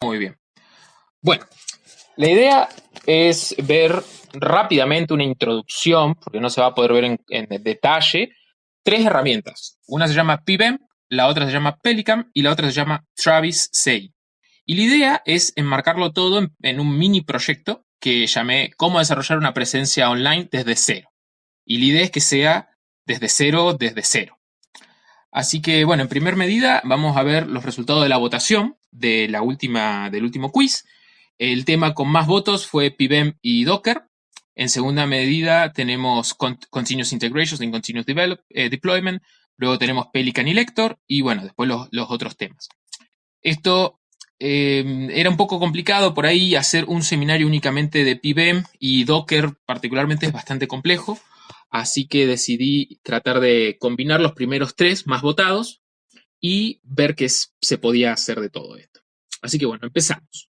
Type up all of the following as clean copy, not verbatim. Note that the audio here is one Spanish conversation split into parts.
Muy bien. Bueno, la idea es ver rápidamente una introducción, porque no se va a poder ver en detalle, tres herramientas. Una se llama PBEM, la otra se llama Pelican y la otra se llama Travis Say. Y la idea es enmarcarlo todo en un mini proyecto que llamé Cómo desarrollar una presencia online desde cero. Y la idea es que sea desde cero. Así que, bueno, en primer medida vamos a ver los resultados de la votación del último quiz. El tema con más votos fue PBEM y Docker. En segunda medida tenemos Continuous Integration y Continuous Deployment. Luego tenemos Pelican y Lector. Y bueno, después los otros temas. Esto era un poco complicado por ahí hacer un seminario únicamente de PBEM y Docker particularmente es bastante complejo. Así que decidí tratar de combinar los primeros tres más votados y ver qué se podía hacer de todo esto. Así que bueno, empezamos.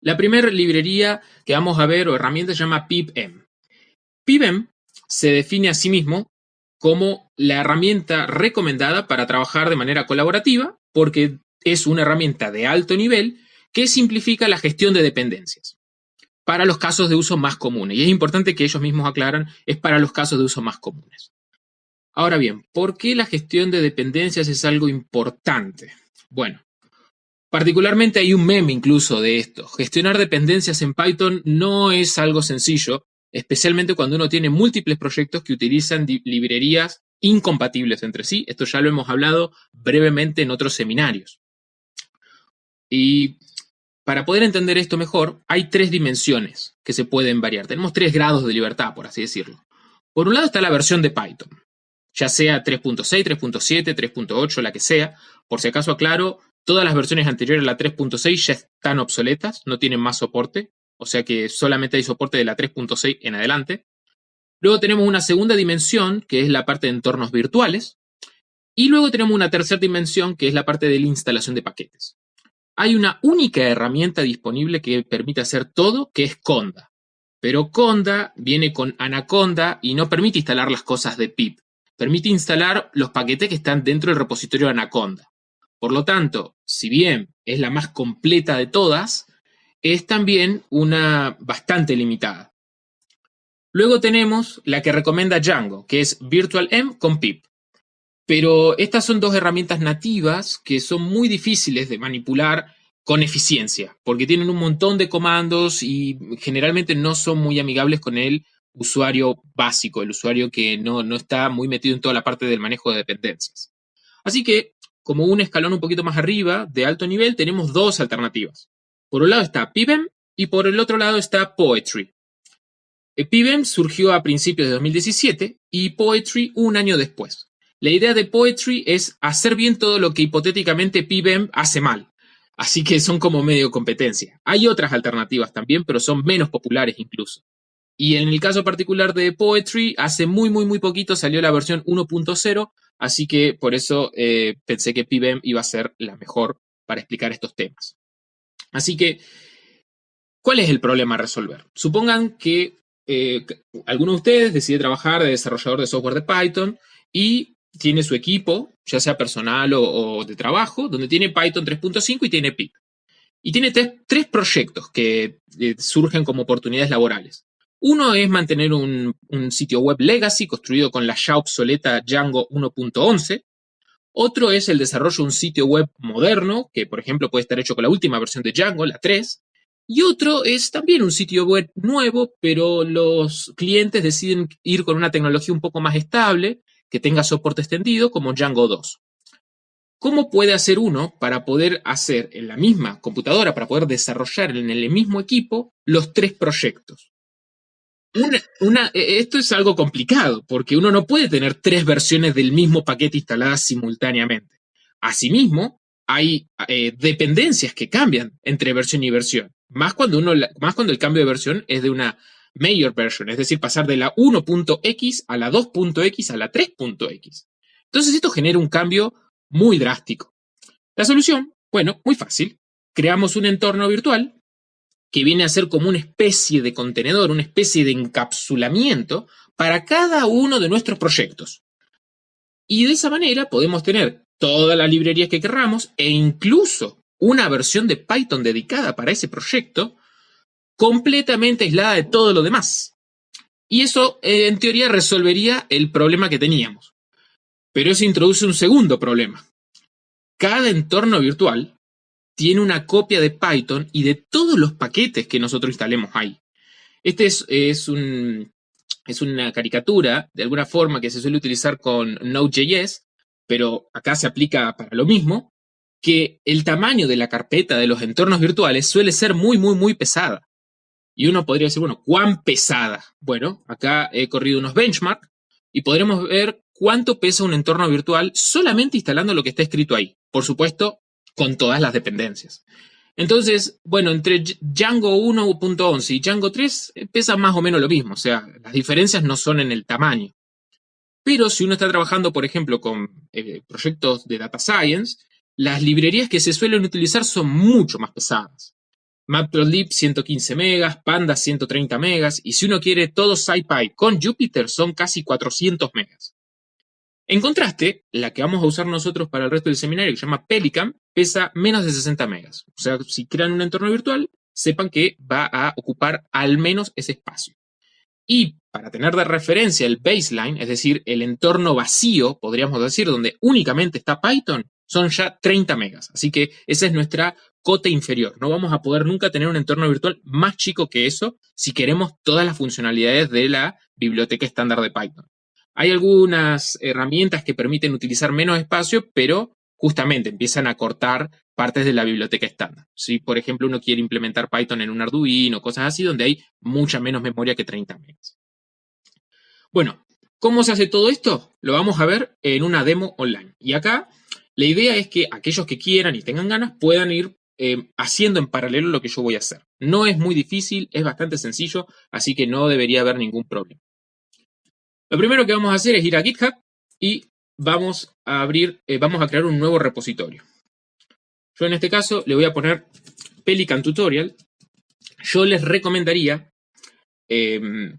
La primera librería que vamos a ver o herramienta se llama PibM. PibM se define a sí mismo como la herramienta recomendada para trabajar de manera colaborativa porque es una herramienta de alto nivel que simplifica la gestión de dependencias para los casos de uso más comunes. Y es importante que ellos mismos aclaran, es para los casos de uso más comunes. Ahora bien, ¿por qué la gestión de dependencias es algo importante? Bueno, particularmente hay un meme incluso de esto. Gestionar dependencias en Python no es algo sencillo, especialmente cuando uno tiene múltiples proyectos que utilizan librerías incompatibles entre sí. Esto ya lo hemos hablado brevemente en otros seminarios. Y para poder entender esto mejor, hay tres dimensiones que se pueden variar. Tenemos tres grados de libertad, por así decirlo. Por un lado está la versión de Python, ya sea 3.6, 3.7, 3.8, la que sea. Por si acaso aclaro, todas las versiones anteriores a la 3.6 ya están obsoletas, no tienen más soporte, o sea que solamente hay soporte de la 3.6 en adelante. Luego tenemos una segunda dimensión, que es la parte de entornos virtuales. Y luego tenemos una tercera dimensión, que es la parte de la instalación de paquetes. Hay una única herramienta disponible que permite hacer todo, que es Conda. Pero Conda viene con Anaconda y no permite instalar las cosas de pip. Permite instalar los paquetes que están dentro del repositorio de Anaconda. Por lo tanto, si bien es la más completa de todas, es también una bastante limitada. Luego tenemos la que recomienda Django, que es virtualenv con pip. Pero estas son dos herramientas nativas que son muy difíciles de manipular con eficiencia, porque tienen un montón de comandos y generalmente no son muy amigables con el usuario básico, el usuario que no está muy metido en toda la parte del manejo de dependencias. Así que, como un escalón un poquito más arriba, de alto nivel, tenemos dos alternativas. Por un lado está PibEm y por el otro lado está Poetry. PibEm surgió a principios de 2017 y Poetry un año después. La idea de Poetry es hacer bien todo lo que hipotéticamente PibEm hace mal. Así que son como medio competencia. Hay otras alternativas también, pero son menos populares incluso. Y en el caso particular de Poetry, hace muy poquito salió la versión 1.0, así que por eso pensé que PibEm iba a ser la mejor para explicar estos temas. Así que, ¿cuál es el problema a resolver? Supongan que alguno de ustedes decide trabajar de desarrollador de software de Python y tiene su equipo, ya sea personal o de trabajo, donde tiene Python 3.5 y tiene pip. Y tiene tres proyectos que surgen como oportunidades laborales. Uno es mantener un sitio web legacy construido con la ya obsoleta Django 1.11. Otro es el desarrollo de un sitio web moderno, que por ejemplo puede estar hecho con la última versión de Django, la 3. Y otro es también un sitio web nuevo, pero los clientes deciden ir con una tecnología un poco más estable, que tenga soporte extendido, como Django 2. ¿Cómo puede hacer uno para poder hacer en la misma computadora, para poder desarrollar en el mismo equipo los tres proyectos? Esto es algo complicado, porque uno no puede tener tres versiones del mismo paquete instaladas simultáneamente. Asimismo, hay dependencias que cambian entre versión y versión, más cuando el cambio de versión es de una major version, es decir, pasar de la 1.x a la 2.x a la 3.x. Entonces esto genera un cambio muy drástico. La solución, bueno, muy fácil. Creamos un entorno virtual que viene a ser como una especie de contenedor, una especie de encapsulamiento para cada uno de nuestros proyectos. Y de esa manera podemos tener todas las librerías que querramos e incluso una versión de Python dedicada para ese proyecto, completamente aislada de todo lo demás. Y eso, en teoría, resolvería el problema que teníamos. Pero eso introduce un segundo problema. Cada entorno virtual tiene una copia de Python y de todos los paquetes que nosotros instalemos ahí. Este es una caricatura, de alguna forma, que se suele utilizar con Node.js, pero acá se aplica para lo mismo, que el tamaño de la carpeta de los entornos virtuales suele ser muy, muy, muy pesada. Y uno podría decir, bueno, ¿cuán pesada? Bueno, acá he corrido unos benchmarks y podremos ver cuánto pesa un entorno virtual solamente instalando lo que está escrito ahí. Por supuesto, con todas las dependencias. Entonces, bueno, entre Django 1.11 y Django 3 pesa más o menos lo mismo, o sea, las diferencias no son en el tamaño. Pero si uno está trabajando, por ejemplo, con proyectos de data science, las librerías que se suelen utilizar son mucho más pesadas. Matplotlib 115 megas, Pandas 130 megas, y si uno quiere todo SciPy con Jupyter son casi 400 megas. En contraste, la que vamos a usar nosotros para el resto del seminario, que se llama Pelican, pesa menos de 60 megas. O sea, si crean un entorno virtual, sepan que va a ocupar al menos ese espacio. Y para tener de referencia el baseline, es decir, el entorno vacío, podríamos decir, donde únicamente está Python, son ya 30 megas. Así que esa es nuestra cota inferior. No vamos a poder nunca tener un entorno virtual más chico que eso si queremos todas las funcionalidades de la biblioteca estándar de Python. Hay algunas herramientas que permiten utilizar menos espacio, pero justamente empiezan a cortar partes de la biblioteca estándar. Si, por ejemplo, uno quiere implementar Python en un Arduino, cosas así, donde hay mucha menos memoria que 30 megas. Bueno, ¿cómo se hace todo esto? Lo vamos a ver en una demo online. Y acá la idea es que aquellos que quieran y tengan ganas puedan ir haciendo en paralelo lo que yo voy a hacer. No es muy difícil, es bastante sencillo, así que no debería haber ningún problema. Lo primero que vamos a hacer es ir a GitHub y vamos a crear un nuevo repositorio. Yo en este caso le voy a poner Pelican Tutorial. Yo les recomendaría,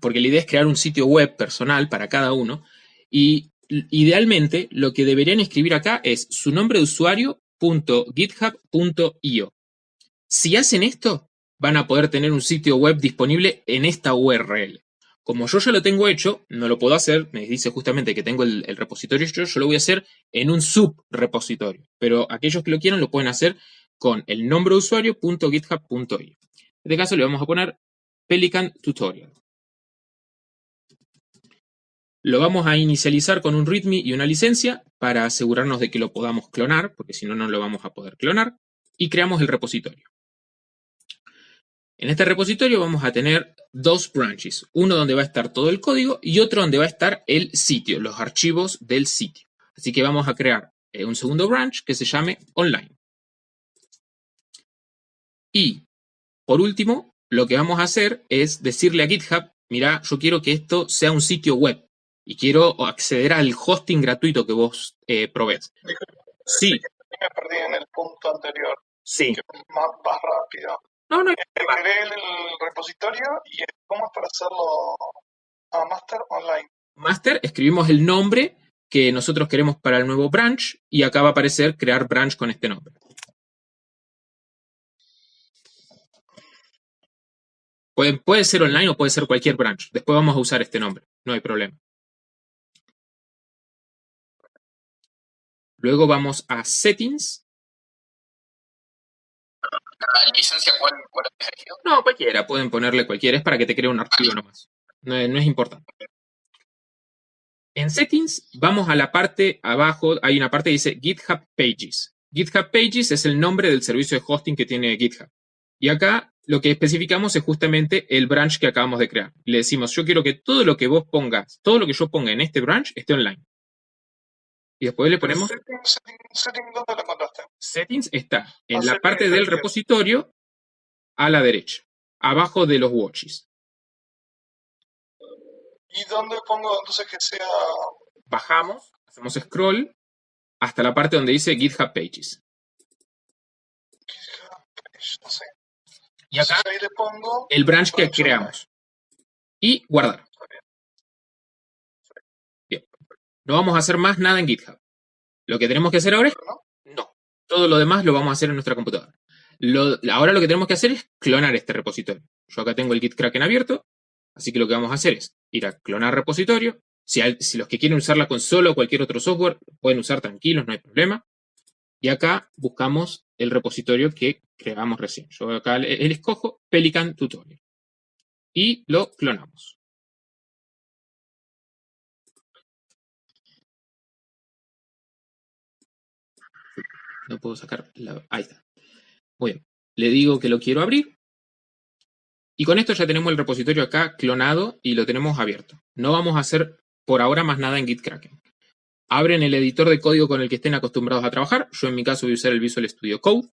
porque la idea es crear un sitio web personal para cada uno, y idealmente lo que deberían escribir acá es su nombre de usuario.github.io. Si hacen esto, van a poder tener un sitio web disponible en esta URL. Como yo ya lo tengo hecho, no lo puedo hacer, me dice justamente que tengo el repositorio hecho, yo lo voy a hacer en un subrepositorio. Pero aquellos que lo quieran lo pueden hacer con el nombre de usuario.github.io. En este caso le vamos a poner Pelican Tutorial. Lo vamos a inicializar con un README y una licencia para asegurarnos de que lo podamos clonar, porque si no, no lo vamos a poder clonar. Y creamos el repositorio. En este repositorio vamos a tener dos branches, uno donde va a estar todo el código y otro donde va a estar el sitio, los archivos del sitio. Así que vamos a crear un segundo branch que se llame online. Y, por último, lo que vamos a hacer es decirle a GitHub, mira, yo quiero que esto sea un sitio web y quiero acceder al hosting gratuito que vos provees. Sí. Me perdí en el punto anterior. Sí. Más rápido. No. Creé el repositorio y ¿cómo es para hacerlo a master online? Master, escribimos el nombre que nosotros queremos para el nuevo branch y acá va a aparecer crear branch con este nombre. Puede ser online o puede ser cualquier branch. Después vamos a usar este nombre, no hay problema. Luego vamos a Settings. ¿Licencia cuál es elegido? No, cualquiera, pueden ponerle cualquiera, es para que te cree un archivo nomás. No es importante. En Settings, vamos a la parte abajo, hay una parte que dice GitHub Pages. GitHub Pages es el nombre del servicio de hosting que tiene GitHub. Y acá lo que especificamos es justamente el branch que acabamos de crear. Le decimos, yo quiero que todo lo que vos pongas, todo lo que yo ponga en este branch esté online. Y después le ponemos... ¿Settings dónde lo encontraste? Settings está en la parte del repositorio a la derecha, abajo de los watches. ¿Y dónde pongo entonces que sea...? Bajamos, hacemos scroll hasta la parte donde dice GitHub Pages. No sé. Y acá ahí le pongo el branch que creamos. Y guardar. Bien. No vamos a hacer más nada en GitHub. Lo que tenemos que hacer ahora es... No. Todo lo demás lo vamos a hacer en nuestra computadora. Ahora lo que tenemos que hacer es clonar este repositorio. Yo acá tengo el Git Kraken abierto, así que lo que vamos a hacer es ir a clonar repositorio. Si los que quieren usar la consola o cualquier otro software pueden usar tranquilos, no hay problema. Y acá buscamos el repositorio que creamos recién. Yo acá el escojo Pelican Tutorial. Y lo clonamos. No puedo sacar ahí está. Muy bien. Le digo que lo quiero abrir. Y con esto ya tenemos el repositorio acá clonado y lo tenemos abierto. No vamos a hacer por ahora más nada en Git Kraken. Abren el editor de código con el que estén acostumbrados a trabajar. Yo en mi caso voy a usar el Visual Studio Code.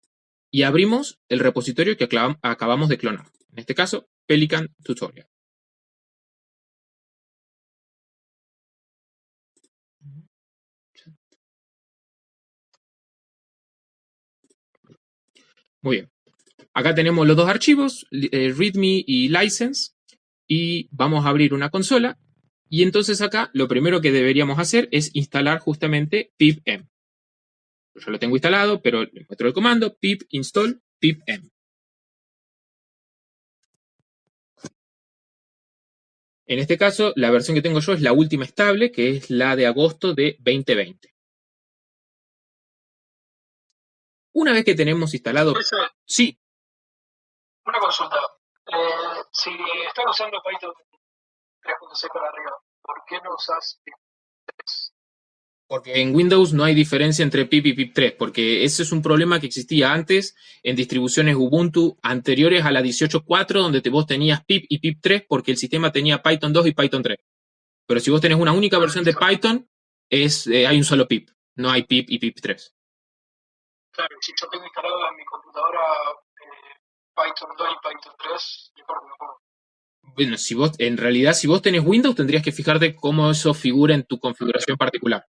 Y abrimos el repositorio que acabamos de clonar. En este caso, Pelican Tutorial. Muy bien. Acá tenemos los dos archivos, README y License. Y vamos a abrir una consola. Y entonces acá lo primero que deberíamos hacer es instalar justamente pipm. Yo lo tengo instalado, pero le muestro el comando pip install pipm. En este caso, la versión que tengo yo es la última estable, que es la de agosto de 2020. Una vez que tenemos instalado... Sí. Una consulta. Si estás usando Python 3.6 para arriba, ¿por qué no usas PIP 3? Porque en Windows no hay diferencia entre pip y pip3, porque ese es un problema que existía antes en distribuciones Ubuntu anteriores a la 18.4, donde vos tenías pip y pip3 porque el sistema tenía Python 2 y Python 3. Pero si vos tenés una única versión de Python, hay un solo pip, no hay pip y pip3. Claro, si yo tengo instalado en mi computadora Python 2 y Python 3, mejor. Bueno, en realidad, si vos tenés Windows, tendrías que fijarte cómo eso figura en tu configuración particular.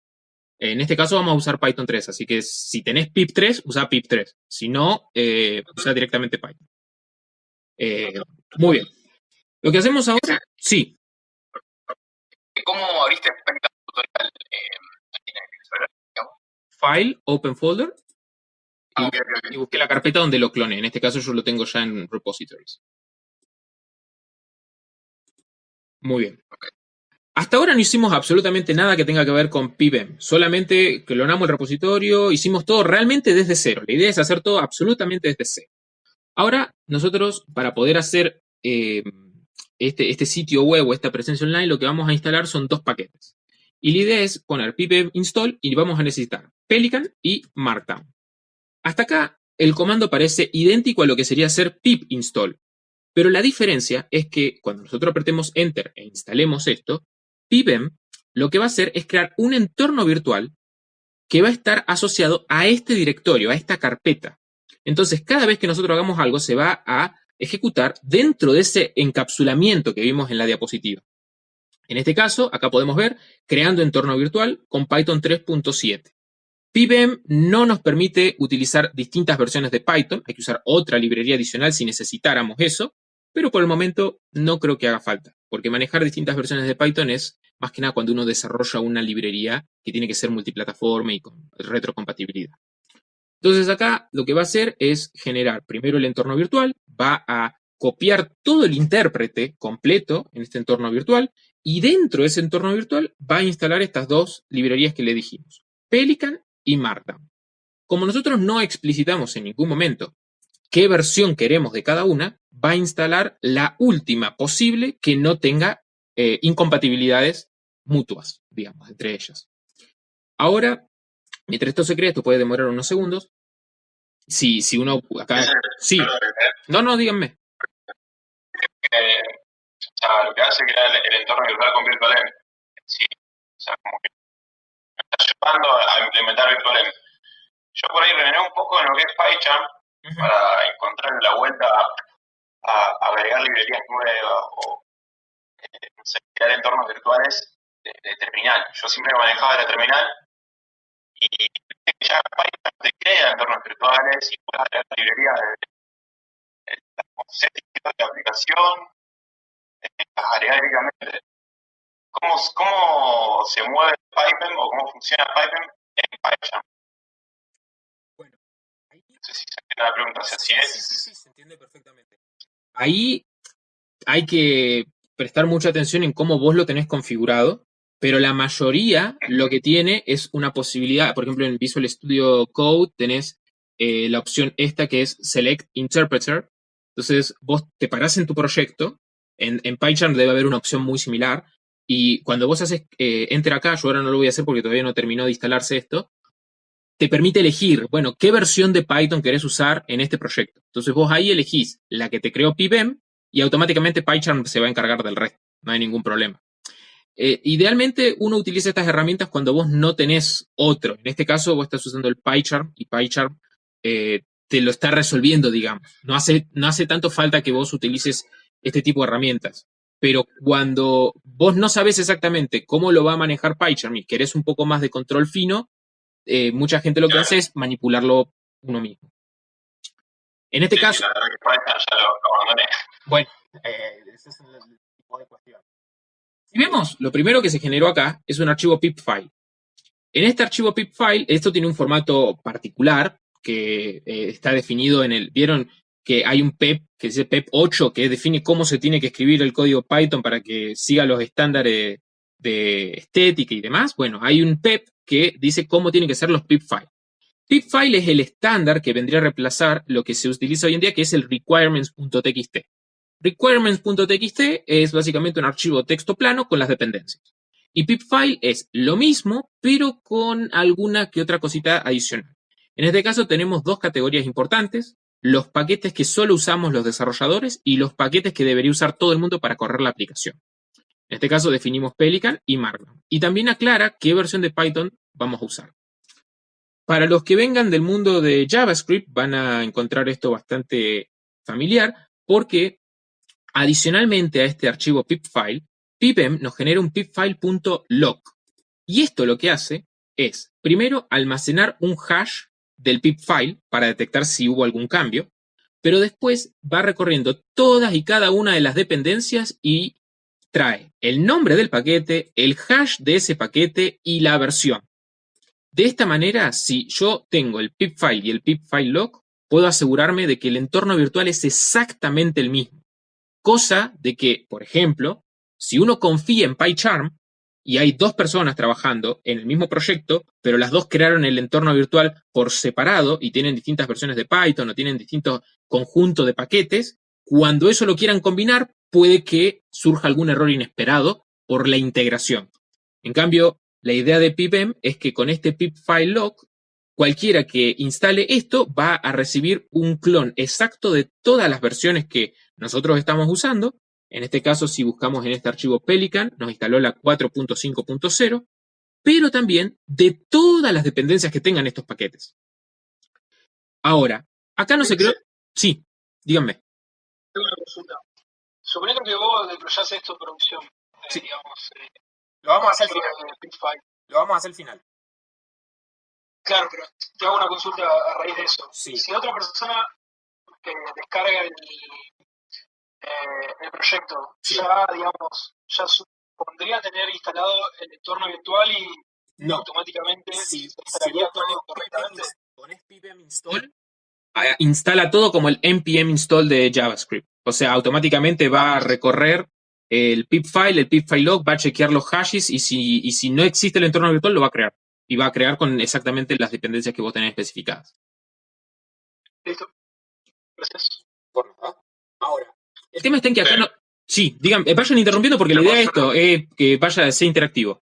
En este caso vamos a usar Python 3, así que si tenés pip3, usa pip3. Si no, usa directamente Python. Muy bien. Lo que hacemos ahora, sí. ¿Cómo abriste Python tutorial? File, Open Folder, y busqué la carpeta donde lo clone. En este caso yo lo tengo ya en Repositories. Muy bien. Hasta ahora no hicimos absolutamente nada que tenga que ver con pipm. Solamente clonamos el repositorio, hicimos todo realmente desde cero. La idea es hacer todo absolutamente desde cero. Ahora, nosotros, para poder hacer este sitio web o esta presencia online, lo que vamos a instalar son dos paquetes. Y la idea es poner pipm install y vamos a necesitar Pelican y Markdown. Hasta acá, el comando parece idéntico a lo que sería hacer pip install. Pero la diferencia es que cuando nosotros apretemos Enter e instalemos esto, pipm lo que va a hacer es crear un entorno virtual que va a estar asociado a este directorio, a esta carpeta. Entonces, cada vez que nosotros hagamos algo, se va a ejecutar dentro de ese encapsulamiento que vimos en la diapositiva. En este caso, acá podemos ver, creando entorno virtual con Python 3.7. pipm no nos permite utilizar distintas versiones de Python, hay que usar otra librería adicional si necesitáramos eso, pero por el momento no creo que haga falta, porque manejar distintas versiones de Python es más que nada cuando uno desarrolla una librería que tiene que ser multiplataforma y con retrocompatibilidad. Entonces acá lo que va a hacer es generar primero el entorno virtual, va a copiar todo el intérprete completo en este entorno virtual y dentro de ese entorno virtual va a instalar estas dos librerías que le dijimos, Pelican y Markdown. Como nosotros no explicitamos en ningún momento qué versión queremos de cada una, va a instalar la última posible que no tenga incompatibilidades mutuas, digamos, entre ellas. Ahora, mientras esto se crea, esto puede demorar unos segundos. Si uno acá... Sí. No, díganme. O sea, lo que hace es crear el entorno virtual con VirtualEnv. Sí. O sea, como que está ayudando a implementar VirtualEnv. Yo por ahí renegué un poco en lo que es PyCharm para encontrar la vuelta a agregar librerías nuevas o no sé, crear entornos virtuales de terminal. Yo siempre me manejaba de la terminal y ya Python te crea entornos virtuales y puedes agregar librerías de settings de aplicación, las agregar directamente. ¿Cómo se mueve Python o cómo funciona Python en PyCharm? Bueno, sé si se entiende la pregunta, o sea, si es... Sí, se entiende perfectamente. Ahí hay que prestar mucha atención en cómo vos lo tenés configurado, pero la mayoría lo que tiene es una posibilidad. Por ejemplo, en Visual Studio Code tenés la opción esta que es Select Interpreter. Entonces, vos te parás en tu proyecto. En PyCharm debe haber una opción muy similar. Y cuando vos haces Enter acá, yo ahora no lo voy a hacer porque todavía no terminó de instalarse esto, te permite elegir, bueno, qué versión de Python querés usar en este proyecto. Entonces vos ahí elegís la que te creó PyBem y automáticamente PyCharm se va a encargar del resto. No hay ningún problema. Idealmente uno utiliza estas herramientas cuando vos no tenés otro. En este caso vos estás usando el PyCharm y PyCharm te lo está resolviendo, digamos. No hace tanto falta que vos utilices este tipo de herramientas. Pero cuando vos no sabés exactamente cómo lo va a manejar PyCharm y querés un poco más de control fino, mucha gente lo que hace es manipularlo uno mismo. En este caso... La verdad que Python ya lo abandoné. Bueno, ese es el tipo de cuestión. Si vemos, lo primero que se generó acá es un archivo pip-file. En este archivo pip-file, esto tiene un formato particular que está definido en el... ¿Vieron que hay un PEP que dice PEP 8 que define cómo se tiene que escribir el código Python para que siga los estándares de estética y demás? Bueno, hay un PEP que dice cómo tienen que ser los pip-file. Pip-file es el estándar que vendría a reemplazar lo que se utiliza hoy en día, que es el requirements.txt. Requirements.txt es básicamente un archivo texto plano con las dependencias. Y pip-file es lo mismo, pero con alguna que otra cosita adicional. En este caso tenemos dos categorías importantes: los paquetes que solo usamos los desarrolladores y los paquetes que debería usar todo el mundo para correr la aplicación. En este caso definimos Pelican y Markdown. Y también aclara qué versión de Python vamos a usar. Para los que vengan del mundo de JavaScript van a encontrar esto bastante familiar porque adicionalmente a este archivo pipfile, pipem nos genera un pipfile.log. Y esto lo que hace es, primero, almacenar un hash del pipfile para detectar si hubo algún cambio, pero después va recorriendo todas y cada una de las dependencias y trae el nombre del paquete, el hash de ese paquete y la versión. De esta manera, si yo tengo el pipfile y el pipfile.log, puedo asegurarme de que el entorno virtual es exactamente el mismo. Cosa de que, por ejemplo, si uno confía en PyCharm y hay dos personas trabajando en el mismo proyecto, pero las dos crearon el entorno virtual por separado y tienen distintas versiones de Python o tienen distintos conjuntos de paquetes, cuando eso lo quieran combinar, puede que surja algún error inesperado por la integración. En cambio, la idea de pipem es que con este pipfile.log, cualquiera que instale esto va a recibir un clon exacto de todas las versiones que nosotros estamos usando. En este caso, si buscamos en este archivo Pelican, nos instaló la 4.5.0, pero también de todas las dependencias que tengan estos paquetes. Ahora, acá no se creó... Sí, díganme. Tengo una consulta. Suponiendo que vos deployás esto en producción, sí. Digamos... Lo vamos a hacer al final. Lo vamos a hacer al final. Claro, pero te hago una consulta a raíz de eso. Sí. Si otra persona descarga el proyecto, sí, ya, digamos, ya supondría tener instalado el entorno virtual y no, automáticamente se instalaría todo correctamente. Pones pipem install, instala todo como el npm install de JavaScript. O sea, automáticamente va a recorrer el pipfile.log, va a chequear los hashes y si no existe el entorno virtual lo va a crear. Y va a crear con exactamente las dependencias que vos tenés especificadas. Listo. Gracias. Por nada. Ahora, el tema está en que acá no... Sí, digan, vayan interrumpiendo porque la idea de esto es que vaya a ser interactivo.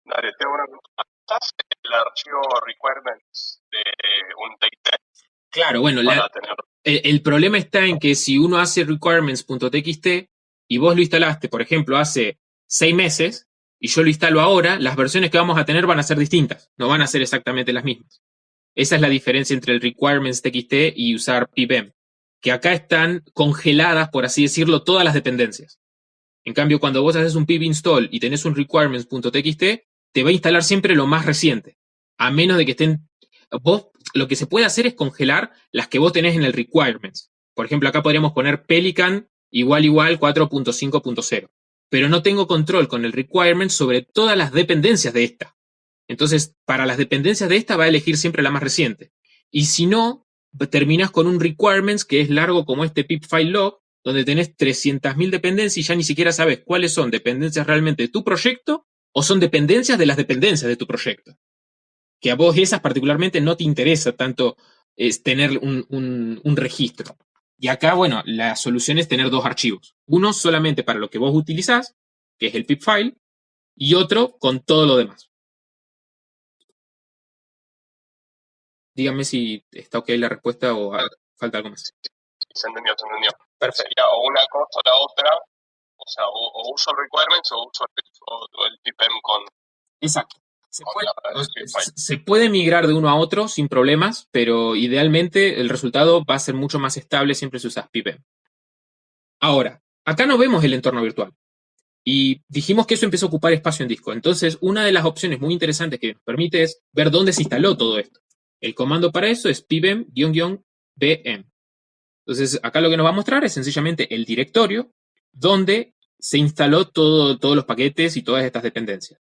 Dale, tengo una pregunta. ¿Estás en el archivo requirements de un TXT? Claro, bueno, el problema está en que si uno hace requirements.txt y vos lo instalaste, por ejemplo, hace 6 meses, y yo lo instalo ahora, las versiones que vamos a tener van a ser distintas, no van a ser exactamente las mismas. Esa es la diferencia entre el requirements.txt y usar pipem, que acá están congeladas, por así decirlo, todas las dependencias. En cambio, cuando vos haces un pip install y tenés un requirements.txt, te va a instalar siempre lo más reciente, a menos de que estén... Vos, lo que se puede hacer es congelar las que vos tenés en el requirements. Por ejemplo, acá podríamos poner Pelican igual 4.5.0. Pero no tengo control con el requirement sobre todas las dependencias de esta. Entonces, para las dependencias de esta va a elegir siempre la más reciente. y si no, terminás con un requirements que es largo como este pip file log, donde tenés 300.000 dependencias y ya ni siquiera sabes cuáles son dependencias realmente de tu proyecto o son dependencias de las dependencias de tu proyecto. Que a vos esas particularmente no te interesa tanto tener un registro. Y acá, bueno, la solución es tener dos archivos. Uno solamente para lo que vos utilizás, que es el pip file, y otro con todo lo demás. Díganme si está ok la respuesta o falta algo más. Se entendió, se entendió. Perfecto. Sería o una cosa o la otra, o sea, o uso el requirements o uso el pipem con... Exacto. Se puede migrar de uno a otro sin problemas, pero idealmente el resultado va a ser mucho más estable siempre si usas pipem. Ahora, acá no vemos el entorno virtual. Y dijimos que eso empezó a ocupar espacio en disco. Entonces, una de las opciones muy interesantes que nos permite es ver dónde se instaló todo esto. El comando para eso es pibem-bm. Entonces, acá lo que nos va a mostrar es sencillamente el directorio donde se instaló todos los paquetes y todas estas dependencias.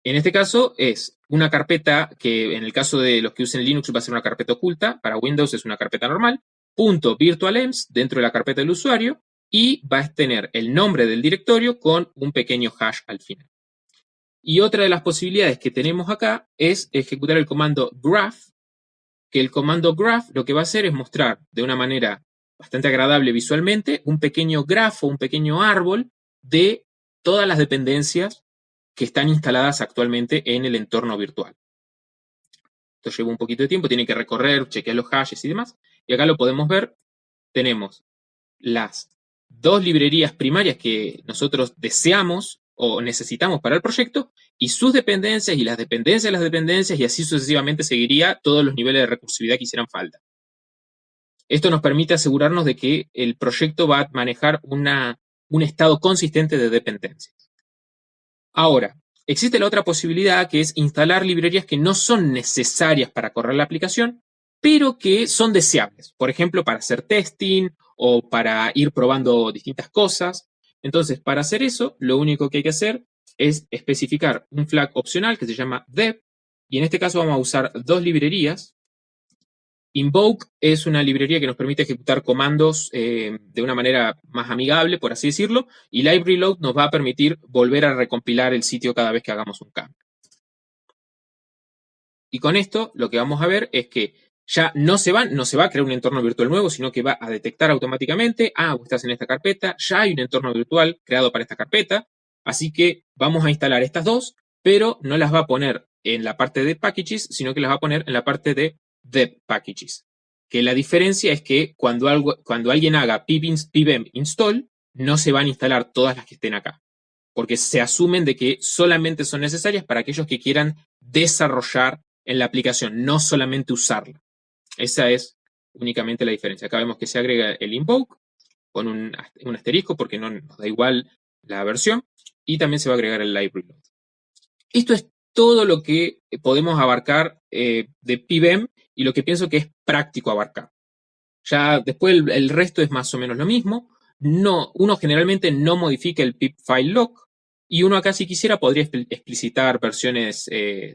En este caso es una carpeta que en el caso de los que usen Linux va a ser una carpeta oculta, para Windows es una carpeta normal, .virtualenv dentro de la carpeta del usuario y va a tener el nombre del directorio con un pequeño hash al final. Y otra de las posibilidades que tenemos acá es ejecutar el comando graph, que el comando graph lo que va a hacer es mostrar de una manera bastante agradable visualmente un pequeño grafo, un pequeño árbol de todas las dependencias que están instaladas actualmente en el entorno virtual. Esto lleva un poquito de tiempo, tiene que recorrer, chequear los hashes y demás. Y acá lo podemos ver, tenemos las dos librerías primarias que nosotros deseamos o necesitamos para el proyecto y sus dependencias y las dependencias de las dependencias y así sucesivamente seguiría todos los niveles de recursividad que hicieran falta. Esto nos permite asegurarnos de que el proyecto va a manejar un estado consistente de dependencias. Ahora, existe la otra posibilidad que es instalar librerías que no son necesarias para correr la aplicación, pero que son deseables. Por ejemplo, para hacer testing o para ir probando distintas cosas. Entonces, para hacer eso, lo único que hay que hacer es especificar un flag opcional que se llama dev, y en este caso vamos a usar dos librerías. Invoke es una librería que nos permite ejecutar comandos de una manera más amigable, por así decirlo, y Live Reload nos va a permitir volver a recompilar el sitio cada vez que hagamos un cambio. Y con esto lo que vamos a ver es que ya no se va a crear un entorno virtual nuevo, sino que va a detectar automáticamente, vos estás en esta carpeta, ya hay un entorno virtual creado para esta carpeta, así que vamos a instalar estas dos, pero no las va a poner en la parte de packages, sino que las va a poner en la parte de dev packages. Que la diferencia es que cuando alguien haga pibem install, no se van a instalar todas las que estén acá, porque se asumen de que solamente son necesarias para aquellos que quieran desarrollar en la aplicación, no solamente usarla. Esa es únicamente la diferencia. Acá vemos que se agrega el invoke con un asterisco porque no nos da igual la versión y también se va a agregar el live reload. Esto es todo lo que podemos abarcar de pibem y lo que pienso que es práctico abarcar. Ya después el resto es más o menos lo mismo. Uno generalmente no modifica el pip file log y uno acá si quisiera podría explicitar versiones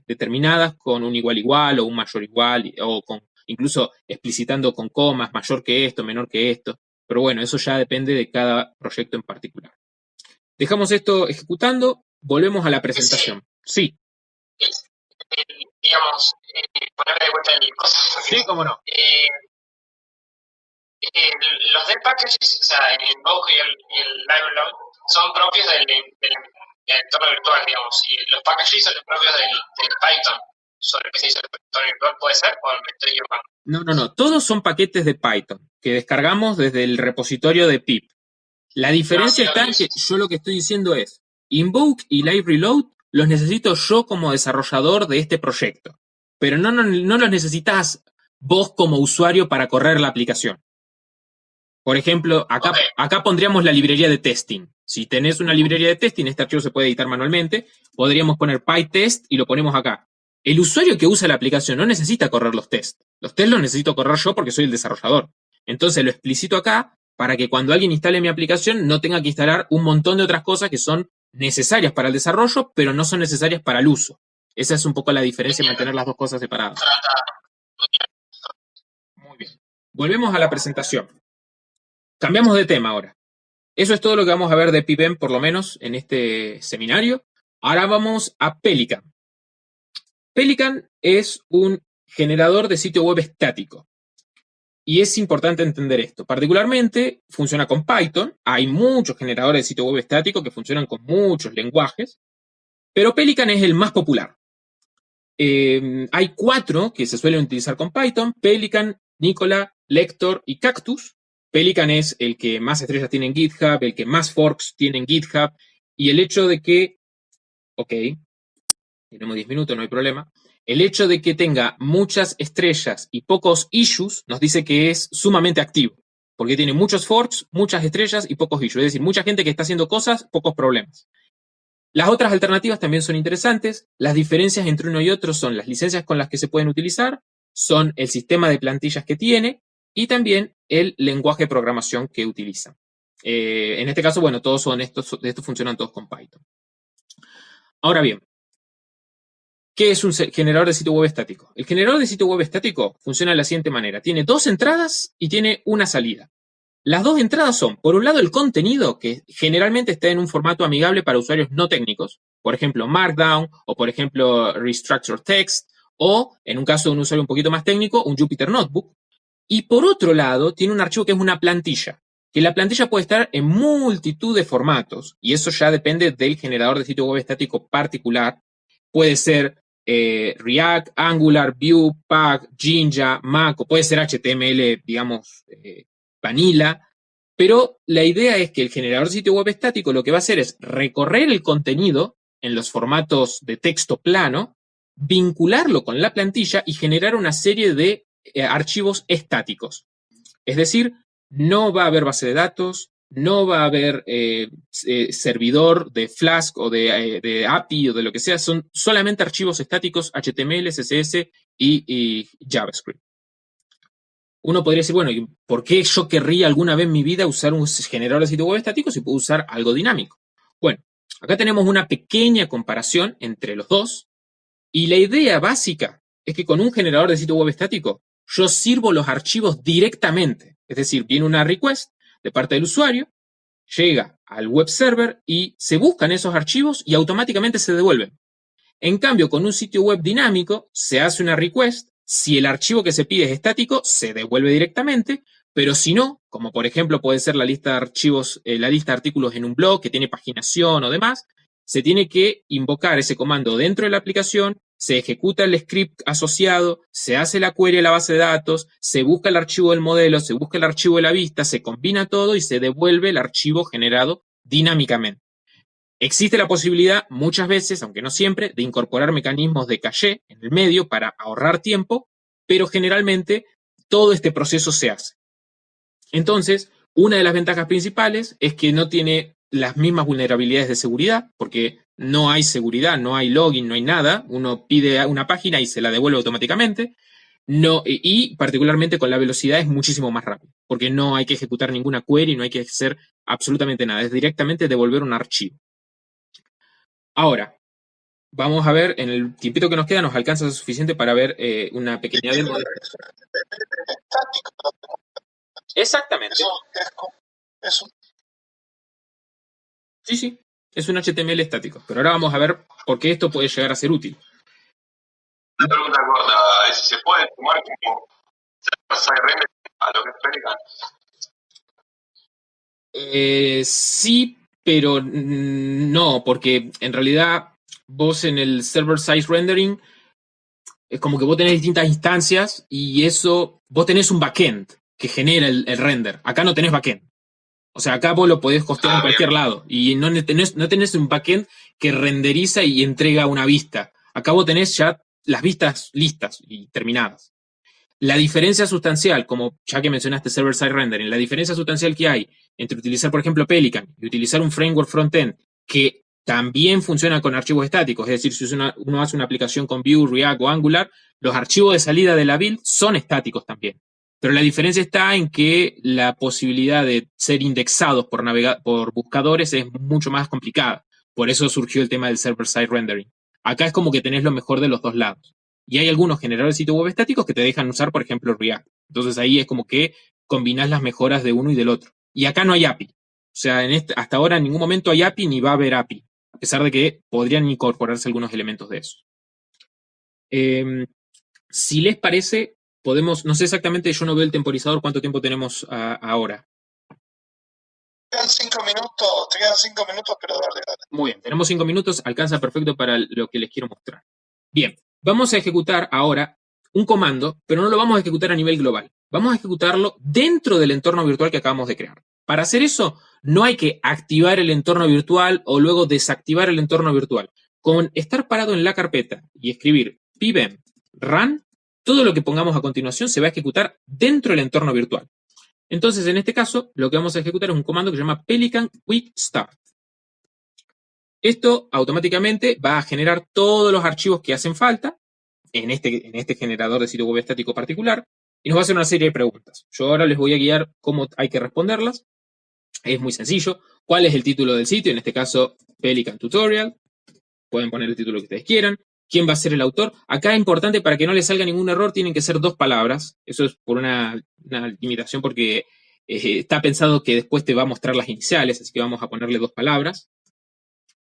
determinadas con un igual o un mayor igual o incluso explicitando con comas mayor que esto, menor que esto. Pero bueno, eso ya depende de cada proyecto en particular. Dejamos esto ejecutando, volvemos a la presentación. Sí. Digamos, ponerle de vuelta el cosas. Sí, cómo no. Los dev packages, o sea, el Invoke y el Live Reload, son propios del entorno virtual, digamos, y los packages son los propios del Python. Sobre el que se dice el entorno virtual, ¿puede ser? ¿O me estoy equivocando? No. Todos son paquetes de Python que descargamos desde el repositorio de pip. La diferencia está en que yo lo que estoy diciendo es Invoke y Live Reload los necesito yo como desarrollador de este proyecto. Pero no los necesitas vos como usuario para correr la aplicación. Por ejemplo, acá pondríamos la librería de testing. Si tenés una librería de testing, este archivo se puede editar manualmente, podríamos poner PyTest y lo ponemos acá. El usuario que usa la aplicación no necesita correr los tests. Los tests los necesito correr yo porque soy el desarrollador. Entonces lo explicito acá para que cuando alguien instale mi aplicación no tenga que instalar un montón de otras cosas que son necesarias para el desarrollo, pero no son necesarias para el uso. Esa es un poco la diferencia de mantener las dos cosas separadas. volvemos a la presentación. Cambiamos de tema ahora. Eso es todo lo que vamos a ver de PyBem, por lo menos, en este seminario. Ahora vamos a Pelican. Pelican es un generador de sitio web estático. Y es importante entender esto. Particularmente, funciona con Python. Hay muchos generadores de sitio web estático que funcionan con muchos lenguajes. Pero Pelican es el más popular. Hay 4 que se suelen utilizar con Python: Pelican, Nicola, Lector y Cactus. Pelican es el que más estrellas tiene en GitHub, el que más forks tiene en GitHub, y el hecho de que, ok, tenemos 10 minutos, no hay problema, el hecho de que tenga muchas estrellas y pocos issues nos dice que es sumamente activo, porque tiene muchos forks, muchas estrellas y pocos issues, es decir, mucha gente que está haciendo cosas, pocos problemas. Las otras alternativas también son interesantes. Las diferencias entre uno y otro son las licencias con las que se pueden utilizar, son el sistema de plantillas que tiene y también el lenguaje de programación que utilizan. En este caso, bueno, todos son estos funcionan todos con Python. Ahora bien, ¿qué es un generador de sitio web estático? El generador de sitio web estático funciona de la siguiente manera. Tiene 2 entradas y tiene una salida. Las 2 entradas son, por un lado, el contenido, que generalmente está en un formato amigable para usuarios no técnicos, por ejemplo, Markdown, o por ejemplo, Restructured Text, o, en un caso de un usuario un poquito más técnico, un Jupyter Notebook. Y por otro lado, tiene un archivo que es una plantilla, que la plantilla puede estar en multitud de formatos, y eso ya depende del generador de sitio web estático particular. Puede ser React, Angular, Vue, Pug, Jinja, Mac, o puede ser HTML, digamos, vanilla, pero la idea es que el generador de sitio web estático lo que va a hacer es recorrer el contenido en los formatos de texto plano, vincularlo con la plantilla y generar una serie de archivos estáticos. Es decir, no va a haber base de datos, no va a haber servidor de Flask o de API o de lo que sea, son solamente archivos estáticos HTML, CSS y JavaScript. Uno podría decir, bueno, ¿y por qué yo querría alguna vez en mi vida usar un generador de sitio web estático si puedo usar algo dinámico? Bueno, acá tenemos una pequeña comparación entre los dos, y la idea básica es que con un generador de sitio web estático yo sirvo los archivos directamente. Es decir, viene una request de parte del usuario, llega al web server y se buscan esos archivos y automáticamente se devuelven. En cambio, con un sitio web dinámico se hace una request. Si el archivo que se pide es estático, se devuelve directamente, pero si no, como por ejemplo puede ser la lista de archivos, la lista de artículos en un blog que tiene paginación o demás, se tiene que invocar ese comando dentro de la aplicación, se ejecuta el script asociado, se hace la query a la base de datos, se busca el archivo del modelo, se busca el archivo de la vista, se combina todo y se devuelve el archivo generado dinámicamente. Existe la posibilidad, muchas veces, aunque no siempre, de incorporar mecanismos de caché en el medio para ahorrar tiempo, pero generalmente todo este proceso se hace. Entonces, una de las ventajas principales es que no tiene las mismas vulnerabilidades de seguridad, porque no hay seguridad, no hay login, no hay nada. Uno pide una página y se la devuelve automáticamente. No, y particularmente con la velocidad es muchísimo más rápido, porque no hay que ejecutar ninguna query, no hay que hacer absolutamente nada, es directamente devolver un archivo. Ahora, vamos a ver, en el tiempito que nos queda nos alcanza suficiente para ver una pequeña demo. Exactamente. Sí, es un HTML estático, pero ahora vamos a ver por qué esto puede llegar a ser útil. Una pregunta corta, es si se puede tomar como server-side rendering a lo que es Pelican. Sí, pero no, porque en realidad vos en el server-side rendering es como que vos tenés distintas instancias y eso, vos tenés un backend que genera el render. Acá no tenés backend. O sea, acá vos lo podés hostear en cualquier lado y no tenés un backend que renderiza y entrega una vista. Acá vos tenés ya las vistas listas y terminadas. La diferencia sustancial, como ya que mencionaste server-side rendering, la diferencia sustancial que hay entre utilizar, por ejemplo, Pelican y utilizar un framework frontend que también funciona con archivos estáticos, es decir, si uno hace una aplicación con Vue, React o Angular, los archivos de salida de la build son estáticos también. Pero la diferencia está en que la posibilidad de ser indexados por buscadores es mucho más complicada. Por eso surgió el tema del server-side rendering. Acá es como que tenés lo mejor de los dos lados. Y hay algunos generadores de sitios web estáticos que te dejan usar, por ejemplo, React. Entonces ahí es como que combinás las mejoras de uno y del otro. Y acá no hay API. O sea, hasta ahora en ningún momento hay API ni va a haber API, a pesar de que podrían incorporarse algunos elementos de eso. Si les parece, podemos, no sé exactamente, yo no veo el temporizador, cuánto tiempo tenemos ahora. Te quedan 5 minutos, pero dale. Muy bien, tenemos 5 minutos, alcanza perfecto para lo que les quiero mostrar. Bien, vamos a ejecutar ahora un comando, pero no lo vamos a ejecutar a nivel global. Vamos a ejecutarlo dentro del entorno virtual que acabamos de crear. Para hacer eso, no hay que activar el entorno virtual o luego desactivar el entorno virtual. Con estar parado en la carpeta y escribir pybem run, todo lo que pongamos a continuación se va a ejecutar dentro del entorno virtual. Entonces, en este caso, lo que vamos a ejecutar es un comando que se llama Pelican Quick Start. Esto automáticamente va a generar todos los archivos que hacen falta en este generador de sitio web estático particular y nos va a hacer una serie de preguntas. Yo ahora les voy a guiar cómo hay que responderlas. Es muy sencillo. ¿Cuál es el título del sitio? En este caso, Pelican Tutorial. Pueden poner el título que ustedes quieran. ¿Quién va a ser el autor? Acá es importante, para que no les salga ningún error, tienen que ser 2 palabras. Eso es por una limitación, porque está pensado que después te va a mostrar las iniciales, así que vamos a ponerle 2 palabras.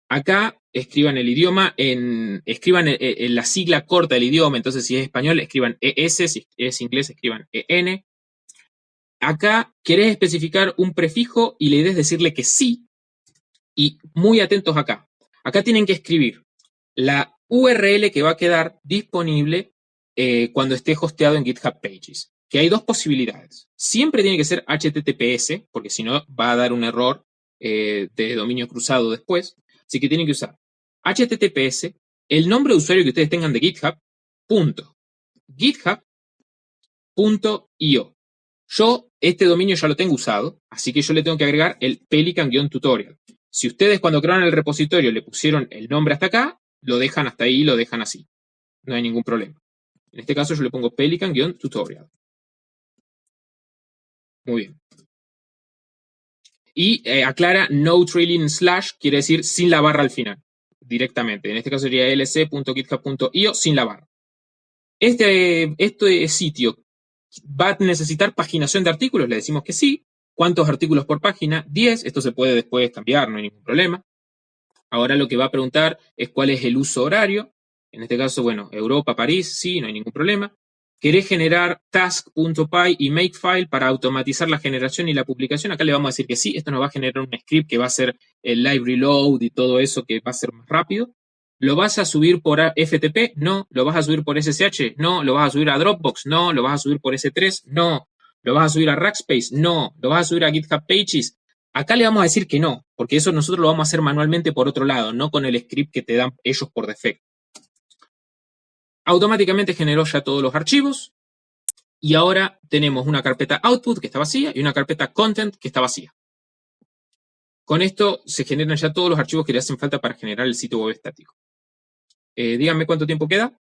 Acá escriban el idioma, escriban la sigla corta del idioma. Entonces, si es español, escriban ES, si es inglés, escriban EN. Acá querés especificar un prefijo y la idea es decirle que sí. Y muy atentos acá. Acá tienen que escribir la URL que va a quedar disponible cuando esté hosteado en GitHub Pages. Que hay 2 posibilidades. Siempre tiene que ser HTTPS, porque si no va a dar un error de dominio cruzado después. Así que tienen que usar HTTPS, el nombre de usuario que ustedes tengan de GitHub, .github.io. Yo este dominio ya lo tengo usado, así que yo le tengo que agregar el Pelican-tutorial. Si ustedes cuando crearon el repositorio le pusieron el nombre hasta acá, lo dejan hasta ahí, lo dejan así. No hay ningún problema. En este caso yo le pongo Pelican-tutorial. Muy bien. Y aclara no trailing slash, quiere decir sin la barra al final, directamente. En este caso sería lc.github.io sin la barra. Este sitio va a necesitar paginación de artículos, le decimos que sí. ¿Cuántos artículos por página? 10. Esto se puede después cambiar, no hay ningún problema. Ahora lo que va a preguntar es cuál es el uso horario. En este caso, bueno, Europa, París, sí, no hay ningún problema. ¿Querés generar task.py y makefile para automatizar la generación y la publicación? Acá le vamos a decir que sí. Esto nos va a generar un script que va a hacer el live reload y todo eso, que va a ser más rápido. ¿Lo vas a subir por FTP? No. ¿Lo vas a subir por SSH? No. ¿Lo vas a subir a Dropbox? No. ¿Lo vas a subir por S3? No. ¿Lo vas a subir a Rackspace? No. ¿Lo vas a subir a GitHub Pages? Acá le vamos a decir que no, porque eso nosotros lo vamos a hacer manualmente por otro lado, no con el script que te dan ellos por defecto. Automáticamente generó ya todos los archivos y ahora tenemos una carpeta output que está vacía y una carpeta content que está vacía. Con esto se generan ya todos los archivos que le hacen falta para generar el sitio web estático. Díganme cuánto tiempo queda.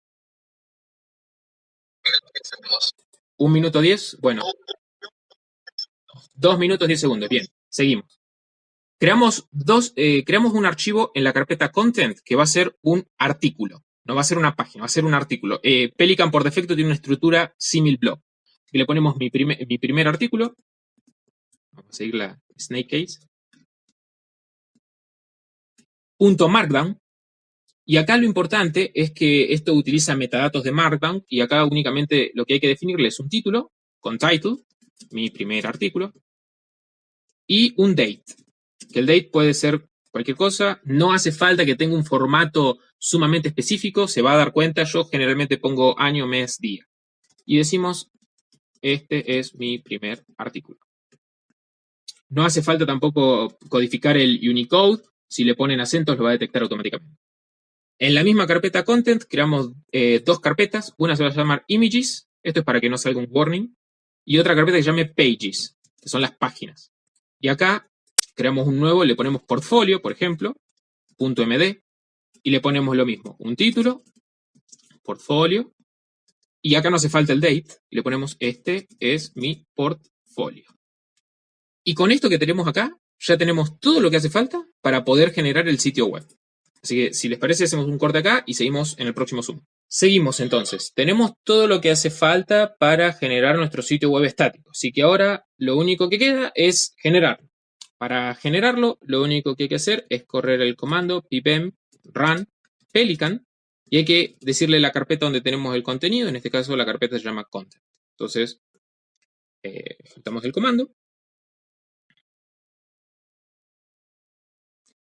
1 minuto 10. Bueno. 2 minutos 10 segundos. Bien, seguimos. Creamos un archivo en la carpeta content que va a ser un artículo. No va a ser una página, va a ser un artículo. Pelican por defecto tiene una estructura simil blog. Y le ponemos mi primer artículo. Vamos a seguir la snake case. .markdown. Y acá lo importante es que esto utiliza metadatos de Markdown. Y acá únicamente lo que hay que definirle es un título con title, mi primer artículo, y un date. Que el date puede ser cualquier cosa. No hace falta que tenga un formato sumamente específico. Se va a dar cuenta. Yo generalmente pongo año, mes, día. Y decimos, este es mi primer artículo. No hace falta tampoco codificar el Unicode. Si le ponen acentos lo va a detectar automáticamente. En la misma carpeta content creamos 2 carpetas. Una se va a llamar images. Esto es para que no salga un warning. Y otra carpeta que se llame pages, que son las páginas. Y acá creamos un nuevo, le ponemos portfolio, por ejemplo, .md, y le ponemos lo mismo, un título, portfolio, y acá no hace falta el date, y le ponemos este es mi portfolio. Y con esto que tenemos acá, ya tenemos todo lo que hace falta para poder generar el sitio web. Así que, si les parece, hacemos un corte acá y seguimos en el próximo Zoom. Seguimos entonces. Tenemos todo lo que hace falta para generar nuestro sitio web estático. Así que ahora lo único que queda es generarlo. Para generarlo, lo único que hay que hacer es correr el comando pipem run pelican y hay que decirle la carpeta donde tenemos el contenido. En este caso la carpeta se llama content. Entonces, ejecutamos el comando.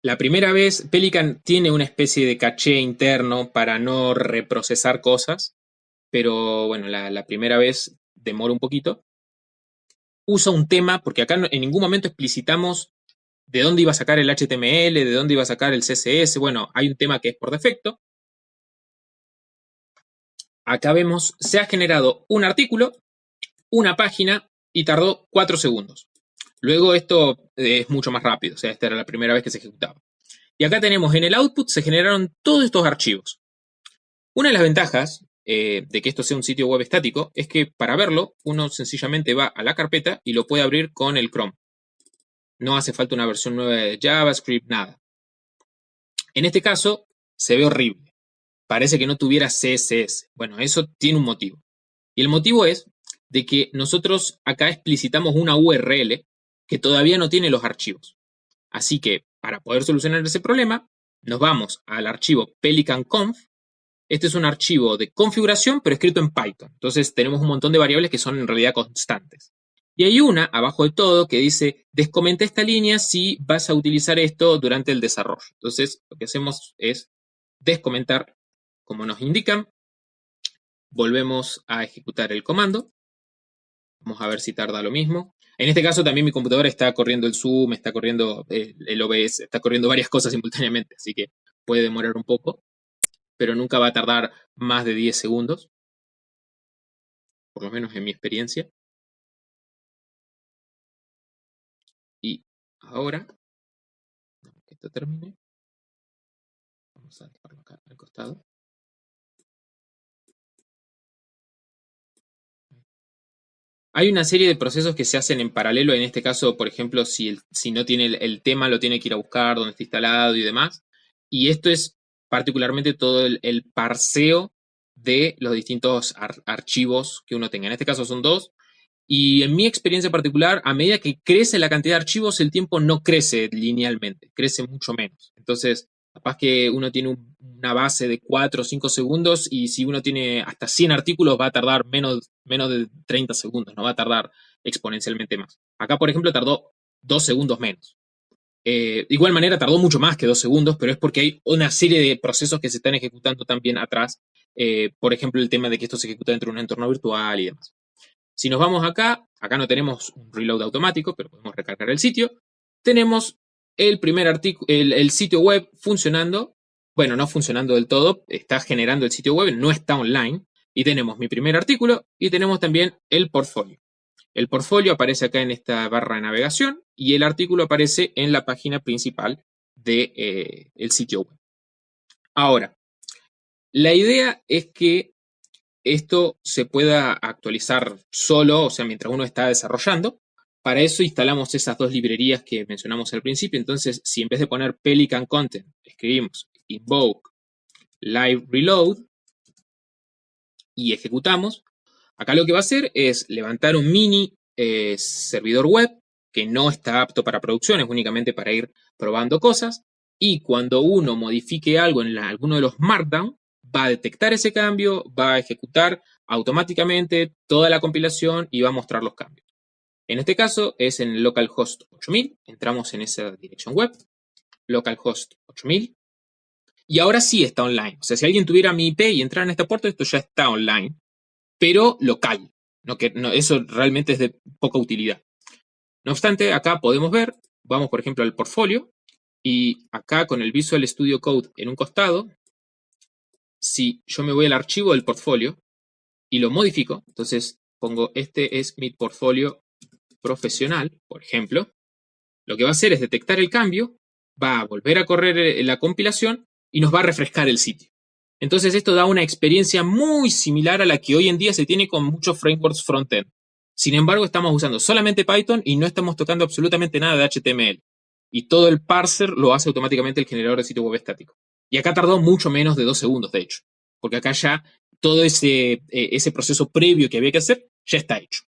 La primera vez, Pelican tiene una especie de caché interno para no reprocesar cosas, pero bueno, la primera vez demora un poquito. Usa un tema, porque acá en ningún momento explicitamos de dónde iba a sacar el HTML, de dónde iba a sacar el CSS. Bueno, hay un tema que es por defecto. Acá vemos, se ha generado un artículo, una página y tardó 4 segundos. Luego esto es mucho más rápido, o sea, esta era la primera vez que se ejecutaba. Y acá tenemos en el output se generaron todos estos archivos. Una de las ventajas de que esto sea un sitio web estático es que para verlo uno sencillamente va a la carpeta y lo puede abrir con el Chrome. No hace falta una versión nueva de JavaScript, nada. En este caso se ve horrible. Parece que no tuviera CSS. Bueno, eso tiene un motivo. Y el motivo es de que nosotros acá explicitamos una URL que todavía no tiene los archivos. Así que para poder solucionar ese problema, nos vamos al archivo pelican-conf. Este es un archivo de configuración, pero escrito en Python. Entonces tenemos un montón de variables que son en realidad constantes. Y hay una, abajo de todo, que dice, descomenta esta línea si vas a utilizar esto durante el desarrollo. Entonces lo que hacemos es descomentar, como nos indican. Volvemos a ejecutar el comando. Vamos a ver si tarda lo mismo. En este caso también mi computadora está corriendo el Zoom, está corriendo el OBS, está corriendo varias cosas simultáneamente, así que puede demorar un poco, pero nunca va a tardar más de 10 segundos, por lo menos en mi experiencia. Y ahora, que esto termine, vamos a dejarlo acá al costado. Hay una serie de procesos que se hacen en paralelo. En este caso, por ejemplo, si no tiene el tema, lo tiene que ir a buscar, dónde está instalado y demás. Y esto es particularmente todo el parseo de los distintos archivos que uno tenga. En este caso son 2. Y en mi experiencia particular, a medida que crece la cantidad de archivos, el tiempo no crece linealmente, crece mucho menos. Entonces, capaz que uno tiene una base de 4 o 5 segundos y si uno tiene hasta 100 artículos va a tardar menos de 30 segundos, no va a tardar exponencialmente más. Acá, por ejemplo, tardó 2 segundos menos. De igual manera, tardó mucho más que 2 segundos, pero es porque hay una serie de procesos que se están ejecutando también atrás. Por ejemplo, el tema de que esto se ejecuta dentro de un entorno virtual y demás. Si nos vamos acá no tenemos un reload automático, pero podemos recargar el sitio. Tenemos el primer artículo, el sitio web funcionando. Bueno, no funcionando del todo, está generando el sitio web, no está online. Y tenemos mi primer artículo y tenemos también el portfolio. El portfolio aparece acá en esta barra de navegación y el artículo aparece en la página principal del sitio web. Ahora, la idea es que esto se pueda actualizar solo, o sea, mientras uno está desarrollando. Para eso instalamos esas 2 librerías que mencionamos al principio. Entonces, si en vez de poner Pelican Content, escribimos invoke live reload y ejecutamos, acá lo que va a hacer es levantar un mini servidor web que no está apto para producción, es únicamente para ir probando cosas. Y cuando uno modifique algo en alguno de los Markdown, va a detectar ese cambio, va a ejecutar automáticamente toda la compilación y va a mostrar los cambios. En este caso es en localhost 8000, entramos en esa dirección web, localhost 8000, y ahora sí está online. O sea, si alguien tuviera mi IP y entrara en esta puerta, esto ya está online, pero local. Eso realmente es de poca utilidad. No obstante, acá podemos ver, vamos por ejemplo al portfolio, y acá con el Visual Studio Code en un costado, si yo me voy al archivo del portfolio y lo modifico, entonces pongo este es mi portfolio profesional, por ejemplo, lo que va a hacer es detectar el cambio, va a volver a correr la compilación y nos va a refrescar el sitio. Entonces esto da una experiencia muy similar a la que hoy en día se tiene con muchos frameworks frontend. Sin embargo, estamos usando solamente Python y no estamos tocando absolutamente nada de HTML. Y todo el parser lo hace automáticamente el generador de sitio web estático. Y acá tardó mucho menos de 2 segundos, de hecho. porque acá ya todo ese proceso previo que había que hacer ya está hecho.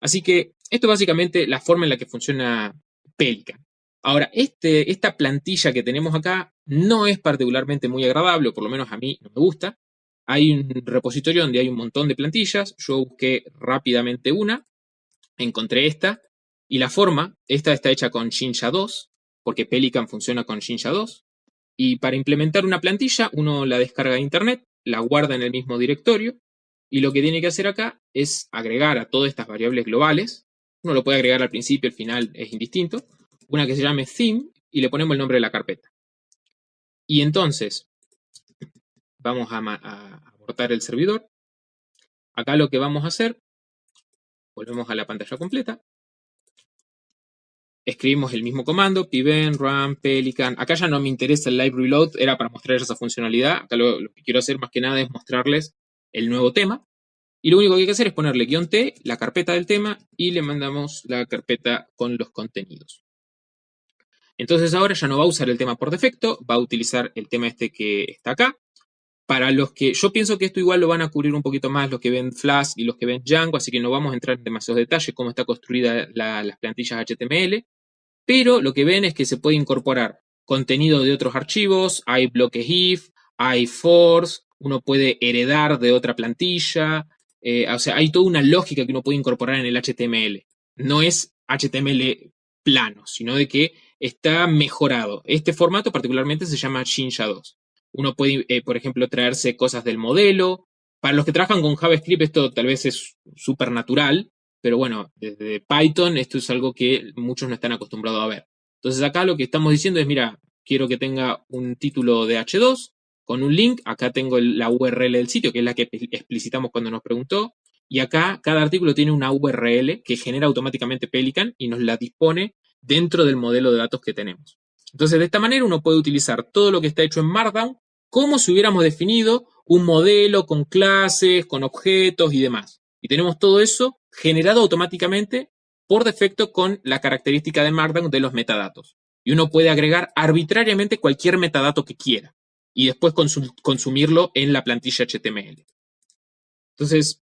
Así que esto es básicamente la forma en la que funciona Pelican. Ahora, esta plantilla que tenemos acá no es particularmente muy agradable, o por lo menos a mí no me gusta. Hay un repositorio donde hay un montón de plantillas. Yo busqué rápidamente una, encontré esta, y la forma, esta está hecha con Jinja 2, porque Pelican funciona con Jinja 2. Y para implementar una plantilla, uno la descarga de internet, la guarda en el mismo directorio, y lo que tiene que hacer acá es agregar a todas estas variables globales. Uno lo puede agregar al principio, al final es indistinto. Una que se llame theme, y le ponemos el nombre de la carpeta. Y entonces, vamos a abortar el servidor. Acá lo que vamos a hacer, volvemos a la pantalla completa. Escribimos el mismo comando, pybem, run, pelican. Acá ya no me interesa el live reload, era para mostrar esa funcionalidad. Acá lo que quiero hacer más que nada es mostrarles el nuevo tema. Y lo único que hay que hacer es ponerle -t, la carpeta del tema, y le mandamos la carpeta con los contenidos. Entonces ahora ya no va a usar el tema por defecto, va a utilizar el tema este que está acá. Para los que, yo pienso que esto igual lo van a cubrir un poquito más los que ven Flask y los que ven Django, así que no vamos a entrar en demasiados detalles cómo está construida las plantillas HTML, pero lo que ven es que se puede incorporar contenido de otros archivos, hay bloques if, hay force, uno puede heredar de otra plantilla, o sea, hay toda una lógica que uno puede incorporar en el HTML. No es HTML plano, sino de que está mejorado. Este formato particularmente se llama Jinja 2. Uno puede, por ejemplo, traerse cosas del modelo. Para los que trabajan con JavaScript esto tal vez es súper natural, pero bueno, desde Python esto es algo que muchos no están acostumbrados a ver. Entonces acá lo que estamos diciendo es, mira, quiero que tenga un título de H2 con un link. Acá tengo la URL del sitio, que es la que explicitamos cuando nos preguntó. Y acá cada artículo tiene una URL que genera automáticamente Pelican y nos la dispone dentro del modelo de datos que tenemos. Entonces, de esta manera uno puede utilizar todo lo que está hecho en Markdown como si hubiéramos definido un modelo con clases, con objetos y demás. Y tenemos todo eso generado automáticamente por defecto con la característica de Markdown de los metadatos. Y uno puede agregar arbitrariamente cualquier metadato que quiera y después consumirlo en la plantilla HTML. Entonces,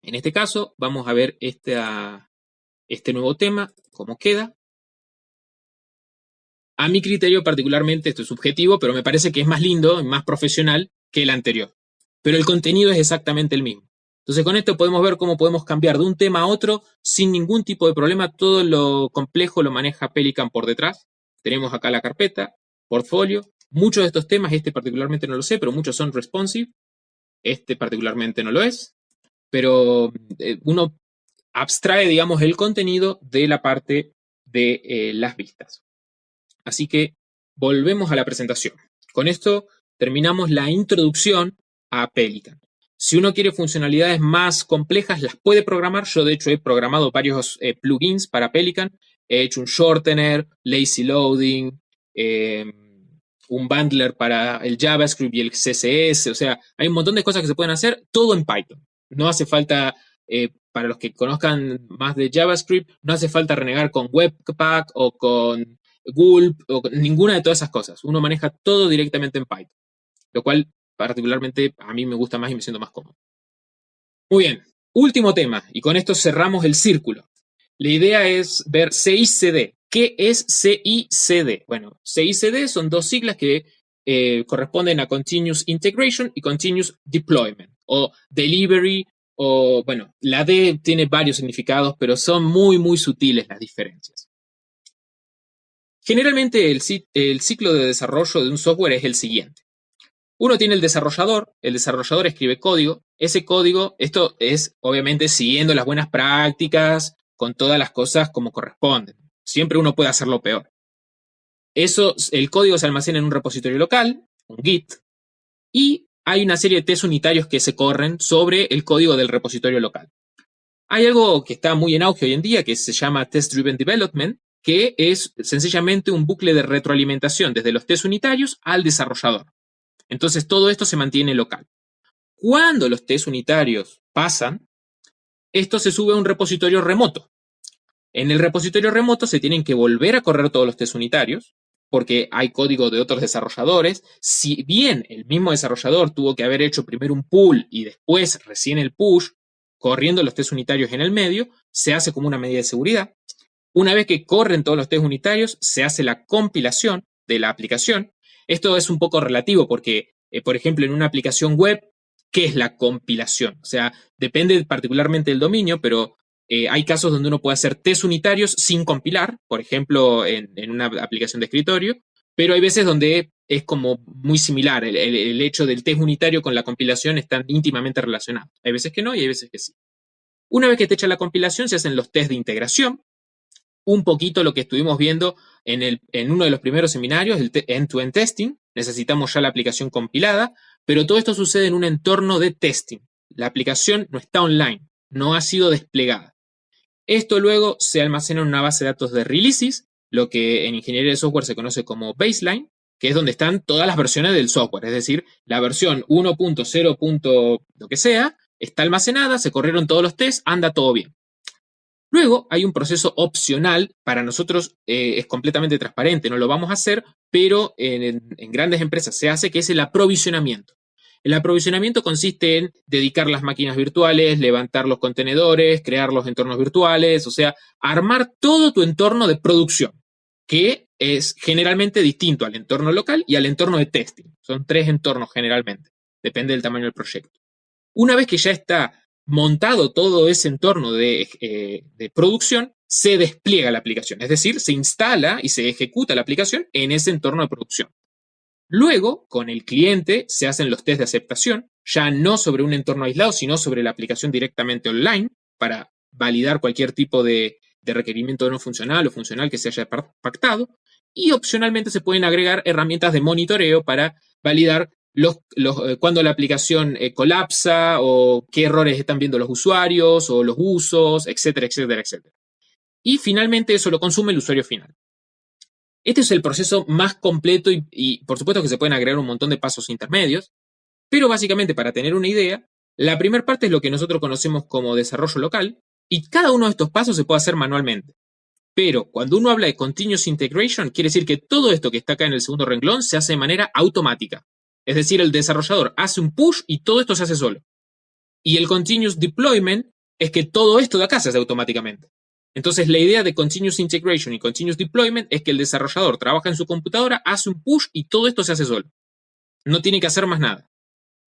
en este caso, vamos a ver este nuevo tema, cómo queda. A mi criterio particularmente, esto es subjetivo, pero me parece que es más lindo y más profesional que el anterior. Pero el contenido es exactamente el mismo. Entonces con esto podemos ver cómo podemos cambiar de un tema a otro sin ningún tipo de problema. Todo lo complejo lo maneja Pelican por detrás. Tenemos acá la carpeta, portfolio. Muchos de estos temas, este particularmente no lo sé, pero muchos son responsive. Este particularmente no lo es. Pero uno abstrae, digamos, el contenido de la parte de las vistas. Así que volvemos a la presentación. Con esto terminamos la introducción a Pelican. Si uno quiere funcionalidades más complejas, las puede programar. Yo, de hecho, he programado varios plugins para Pelican. He hecho un shortener, lazy loading, un bundler para el JavaScript y el CSS. O sea, hay un montón de cosas que se pueden hacer, todo en Python. No hace falta, para los que conozcan más de JavaScript, no hace falta renegar con Webpack o con Gulp o ninguna de todas esas cosas. Uno maneja todo directamente en Python, lo cual particularmente a mí me gusta más y me siento más cómodo. Muy bien, último tema, y con esto cerramos el círculo. La idea es ver CI/CD. ¿Qué es CI/CD? Bueno, CI/CD son dos siglas que corresponden a Continuous Integration y Continuous Deployment, o Delivery, o bueno, la D tiene varios significados, pero son muy, muy sutiles las diferencias. Generalmente el ciclo de desarrollo de un software es el siguiente. Uno tiene el desarrollador escribe código, ese código, esto es obviamente siguiendo las buenas prácticas, con todas las cosas como corresponden. Siempre uno puede hacerlo peor. El código se almacena en un repositorio local, un Git, y hay una serie de test unitarios que se corren sobre el código del repositorio local. Hay algo que está muy en auge hoy en día que se llama Test Driven Development, que es sencillamente un bucle de retroalimentación desde los test unitarios al desarrollador. Entonces todo esto se mantiene local. Cuando los test unitarios pasan, esto se sube a un repositorio remoto. En el repositorio remoto se tienen que volver a correr todos los test unitarios porque hay código de otros desarrolladores. Si bien el mismo desarrollador tuvo que haber hecho primero un pull y después recién el push, corriendo los test unitarios en el medio, se hace como una medida de seguridad. Una vez que corren todos los test unitarios, se hace la compilación de la aplicación. Esto es un poco relativo porque, por ejemplo, en una aplicación web, ¿qué es la compilación? O sea, depende particularmente del dominio, pero hay casos donde uno puede hacer test unitarios sin compilar, por ejemplo, en una aplicación de escritorio, pero hay veces donde es como muy similar. El hecho del test unitario con la compilación están íntimamente relacionados. Hay veces que no y hay veces que sí. Una vez que está hecha la compilación, se hacen los test de integración. Un poquito lo que estuvimos viendo en uno de los primeros seminarios, el end-to-end testing. Necesitamos ya la aplicación compilada, pero todo esto sucede en un entorno de testing. La aplicación no está online, no ha sido desplegada. Esto luego se almacena en una base de datos de releases, lo que en ingeniería de software se conoce como baseline, que es donde están todas las versiones del software, es decir, la versión 1.0. Lo que sea, está almacenada, se corrieron todos los tests, anda todo bien. Luego hay un proceso opcional, para nosotros es completamente transparente, no lo vamos a hacer, pero en grandes empresas se hace, que es el aprovisionamiento. El aprovisionamiento consiste en dedicar las máquinas virtuales, levantar los contenedores, crear los entornos virtuales, o sea, armar todo tu entorno de producción, que es generalmente distinto al entorno local y al entorno de testing. Son 3 entornos generalmente, depende del tamaño del proyecto. Una vez que ya está montado todo ese entorno de producción, se despliega la aplicación, es decir, se instala y se ejecuta la aplicación en ese entorno de producción. Luego, con el cliente, se hacen los test de aceptación, ya no sobre un entorno aislado, sino sobre la aplicación directamente online, para validar cualquier tipo de requerimiento no funcional o funcional que se haya pactado, y opcionalmente se pueden agregar herramientas de monitoreo para validar cuando la aplicación colapsa o qué errores están viendo los usuarios o los usos, etcétera, etcétera, etcétera. Y finalmente eso lo consume el usuario final. Este es el proceso más completo y por supuesto que se pueden agregar un montón de pasos intermedios, pero básicamente para tener una idea, la primera parte es lo que nosotros conocemos como desarrollo local y cada uno de estos pasos se puede hacer manualmente. Pero cuando uno habla de continuous integration, quiere decir que todo esto que está acá en el segundo renglón se hace de manera automática. Es decir, el desarrollador hace un push y todo esto se hace solo. Y el continuous deployment es que todo esto de acá se hace automáticamente. Entonces, la idea de continuous integration y continuous deployment es que el desarrollador trabaja en su computadora, hace un push y todo esto se hace solo. No tiene que hacer más nada.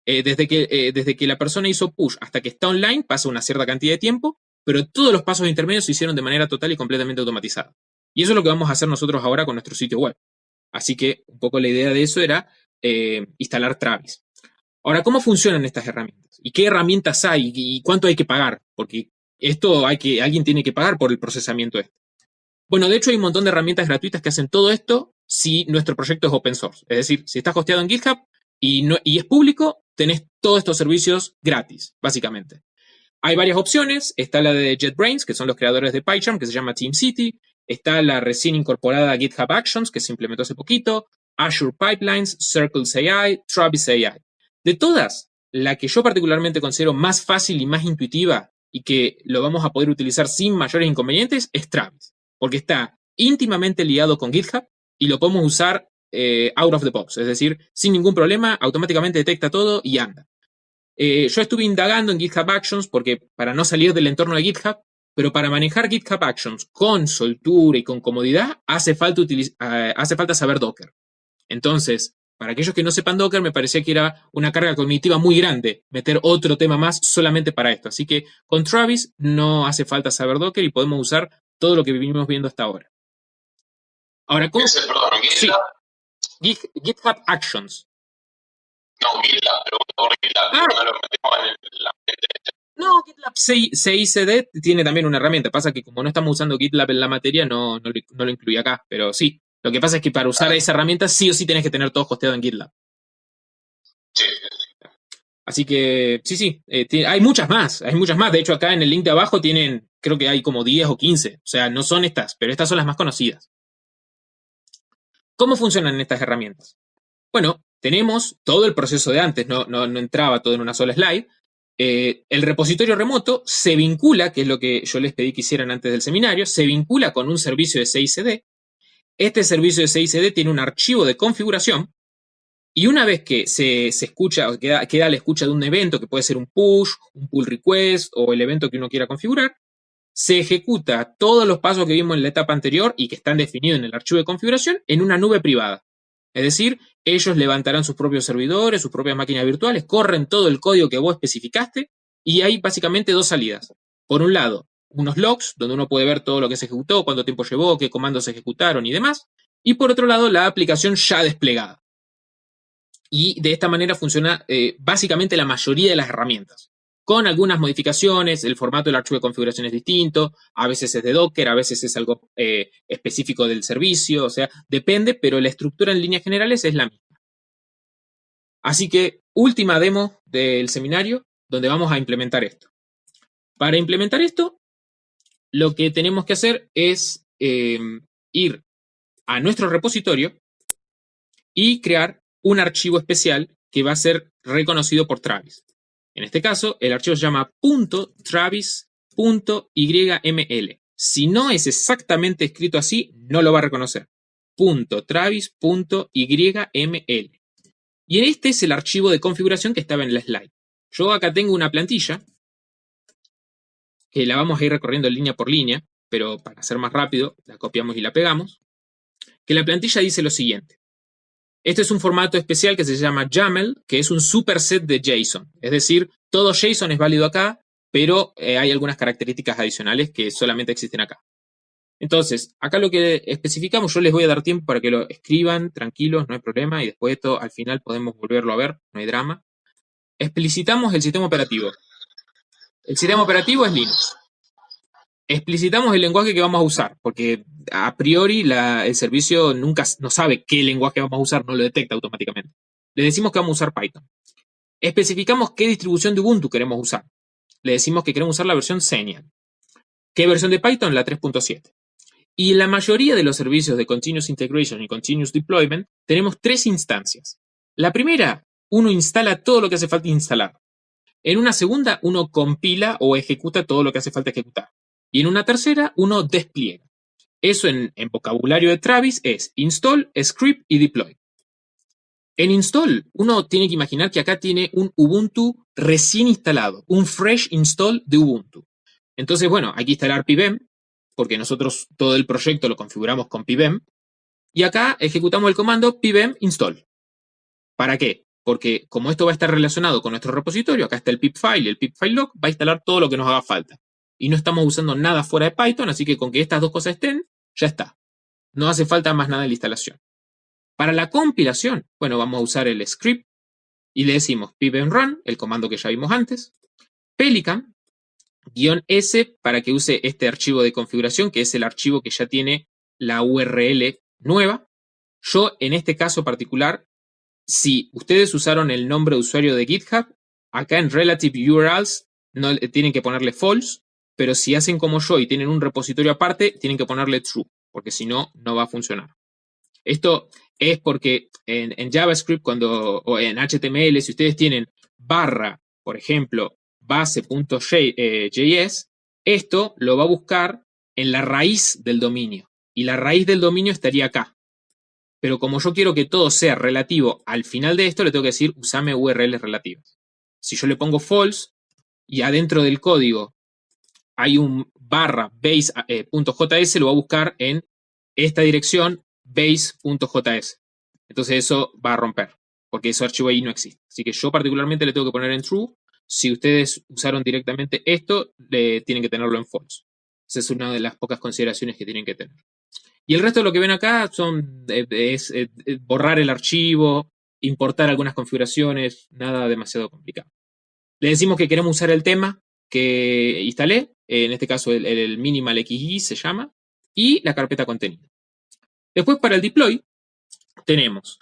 Desde que la persona hizo push hasta que está online, pasa una cierta cantidad de tiempo, pero todos los pasos intermedios se hicieron de manera total y completamente automatizada. Y eso es lo que vamos a hacer nosotros ahora con nuestro sitio web. Así que un poco la idea de eso era instalar Travis. Ahora, ¿cómo funcionan estas herramientas? ¿Y qué herramientas hay? ¿Y cuánto hay que pagar? Porque alguien tiene que pagar por el procesamiento este. Bueno, de hecho hay un montón de herramientas gratuitas que hacen todo esto si nuestro proyecto es open source. Es decir, si está hosteado en GitHub y es público, tenés todos estos servicios gratis, básicamente. Hay varias opciones. Está la de JetBrains, que son los creadores de PyCharm, que se llama TeamCity. Está la recién incorporada GitHub Actions, que se implementó hace poquito. Azure Pipelines, Circles AI, Travis AI. De todas, la que yo particularmente considero más fácil y más intuitiva y que lo vamos a poder utilizar sin mayores inconvenientes es Travis, porque está íntimamente ligado con GitHub y lo podemos usar out of the box, es decir, sin ningún problema, automáticamente detecta todo y anda. Yo estuve indagando en GitHub Actions porque para no salir del entorno de GitHub, pero para manejar GitHub Actions con soltura y con comodidad hace falta saber Docker. Entonces, para aquellos que no sepan Docker, me parecía que era una carga cognitiva muy grande meter otro tema más solamente para esto. Así que con Travis no hace falta saber Docker y podemos usar todo lo que vivimos viendo hasta ahora. Ahora, ¿cómo? Perdón, GitLab. Sí. GitHub Actions. No, GitLab, pregunto por GitLab. No lo metemos en la mente. No, GitLab CICD tiene también una herramienta. Pasa que como no estamos usando GitLab en la materia, no lo incluí acá, pero sí. Lo que pasa es que para usar esa herramienta sí o sí tenés que tener todo hosteado en GitLab. Sí. Así que, sí, hay muchas más. De hecho, acá en el link de abajo tienen, creo que hay como 10 o 15. O sea, no son estas, pero estas son las más conocidas. ¿Cómo funcionan estas herramientas? Bueno, tenemos todo el proceso de antes, no entraba todo en una sola slide. El repositorio remoto se vincula, que es lo que yo les pedí que hicieran antes del seminario, se vincula con un servicio de CICD. este servicio de CICD tiene un archivo de configuración y una vez que se escucha, o queda a la escucha de un evento, que puede ser un push, un pull request o el evento que uno quiera configurar, se ejecuta todos los pasos que vimos en la etapa anterior y que están definidos en el archivo de configuración en una nube privada. Es decir, ellos levantarán sus propios servidores, sus propias máquinas virtuales, corren todo el código que vos especificaste y hay básicamente dos salidas. Por un lado, unos logs, donde uno puede ver todo lo que se ejecutó, cuánto tiempo llevó, qué comandos se ejecutaron y demás. Y por otro lado, la aplicación ya desplegada. Y de esta manera funciona básicamente la mayoría de las herramientas. Con algunas modificaciones, el formato del archivo de configuración es distinto, a veces es de Docker, a veces es algo específico del servicio, o sea, depende, pero la estructura en líneas generales es la misma. Así que, última demo del seminario, donde vamos a implementar esto. Para implementar esto, lo que tenemos que hacer es ir a nuestro repositorio y crear un archivo especial que va a ser reconocido por Travis. En este caso, el archivo se llama .travis.yml. Si no es exactamente escrito así, no lo va a reconocer. .travis.yml. Y este es el archivo de configuración que estaba en la slide. Yo acá tengo una plantilla que la vamos a ir recorriendo línea por línea, pero para hacer más rápido, la copiamos y la pegamos. Que la plantilla dice lo siguiente. Este es un formato especial que se llama YAML, que es un superset de JSON. Es decir, todo JSON es válido acá, pero hay algunas características adicionales que solamente existen acá. Entonces, acá lo que especificamos, yo les voy a dar tiempo para que lo escriban, tranquilos, no hay problema, y después esto al final podemos volverlo a ver, no hay drama. Explicitamos el sistema operativo. El sistema operativo es Linux. Explicitamos el lenguaje que vamos a usar, porque a priori el servicio nunca no sabe qué lenguaje vamos a usar, no lo detecta automáticamente. Le decimos que vamos a usar Python. Especificamos qué distribución de Ubuntu queremos usar. Le decimos que queremos usar la versión Xenial. ¿Qué versión de Python? La 3.7. Y en la mayoría de los servicios de Continuous Integration y Continuous Deployment tenemos tres instancias. La primera, uno instala todo lo que hace falta instalar. En una segunda, uno compila o ejecuta todo lo que hace falta ejecutar. Y en una tercera, uno despliega. Eso en vocabulario de Travis es install, script y deploy. En install, uno tiene que imaginar que acá tiene un Ubuntu recién instalado, un fresh install de Ubuntu. Entonces, bueno, hay que instalar pybem, porque nosotros todo el proyecto lo configuramos con pybem, y acá ejecutamos el comando pybem install. ¿Para qué? Porque como esto va a estar relacionado con nuestro repositorio, acá está el pipfile y el pipfile.log, va a instalar todo lo que nos haga falta. Y no estamos usando nada fuera de Python, así que con que estas dos cosas estén, ya está. No hace falta más nada de la instalación. Para la compilación, bueno, vamos a usar el script y le decimos pybmrun, el comando que ya vimos antes, pelican, -s para que use este archivo de configuración, que es el archivo que ya tiene la URL nueva. Yo, en este caso particular, si ustedes usaron el nombre de usuario de GitHub, acá en Relative URLs no, tienen que ponerle false, pero si hacen como yo y tienen un repositorio aparte, tienen que ponerle true, porque si no, no va a funcionar. Esto es porque en JavaScript o en HTML, si ustedes tienen barra, por ejemplo, base.js, esto lo va a buscar en la raíz del dominio. Y la raíz del dominio estaría acá. Pero como yo quiero que todo sea relativo al final de esto, le tengo que decir usame URLs relativas. Si yo le pongo false y adentro del código hay un barra base.js, lo va a buscar en esta dirección base.js. Entonces eso va a romper, porque ese archivo ahí no existe. Así que yo particularmente le tengo que poner en true. Si ustedes usaron directamente esto, tienen que tenerlo en false. Esa es una de las pocas consideraciones que tienen que tener. Y el resto de lo que ven acá es borrar el archivo, importar algunas configuraciones, nada demasiado complicado. Le decimos que queremos usar el tema que instalé, en este caso el minimal XI se llama, y la carpeta contenido. Después para el deploy tenemos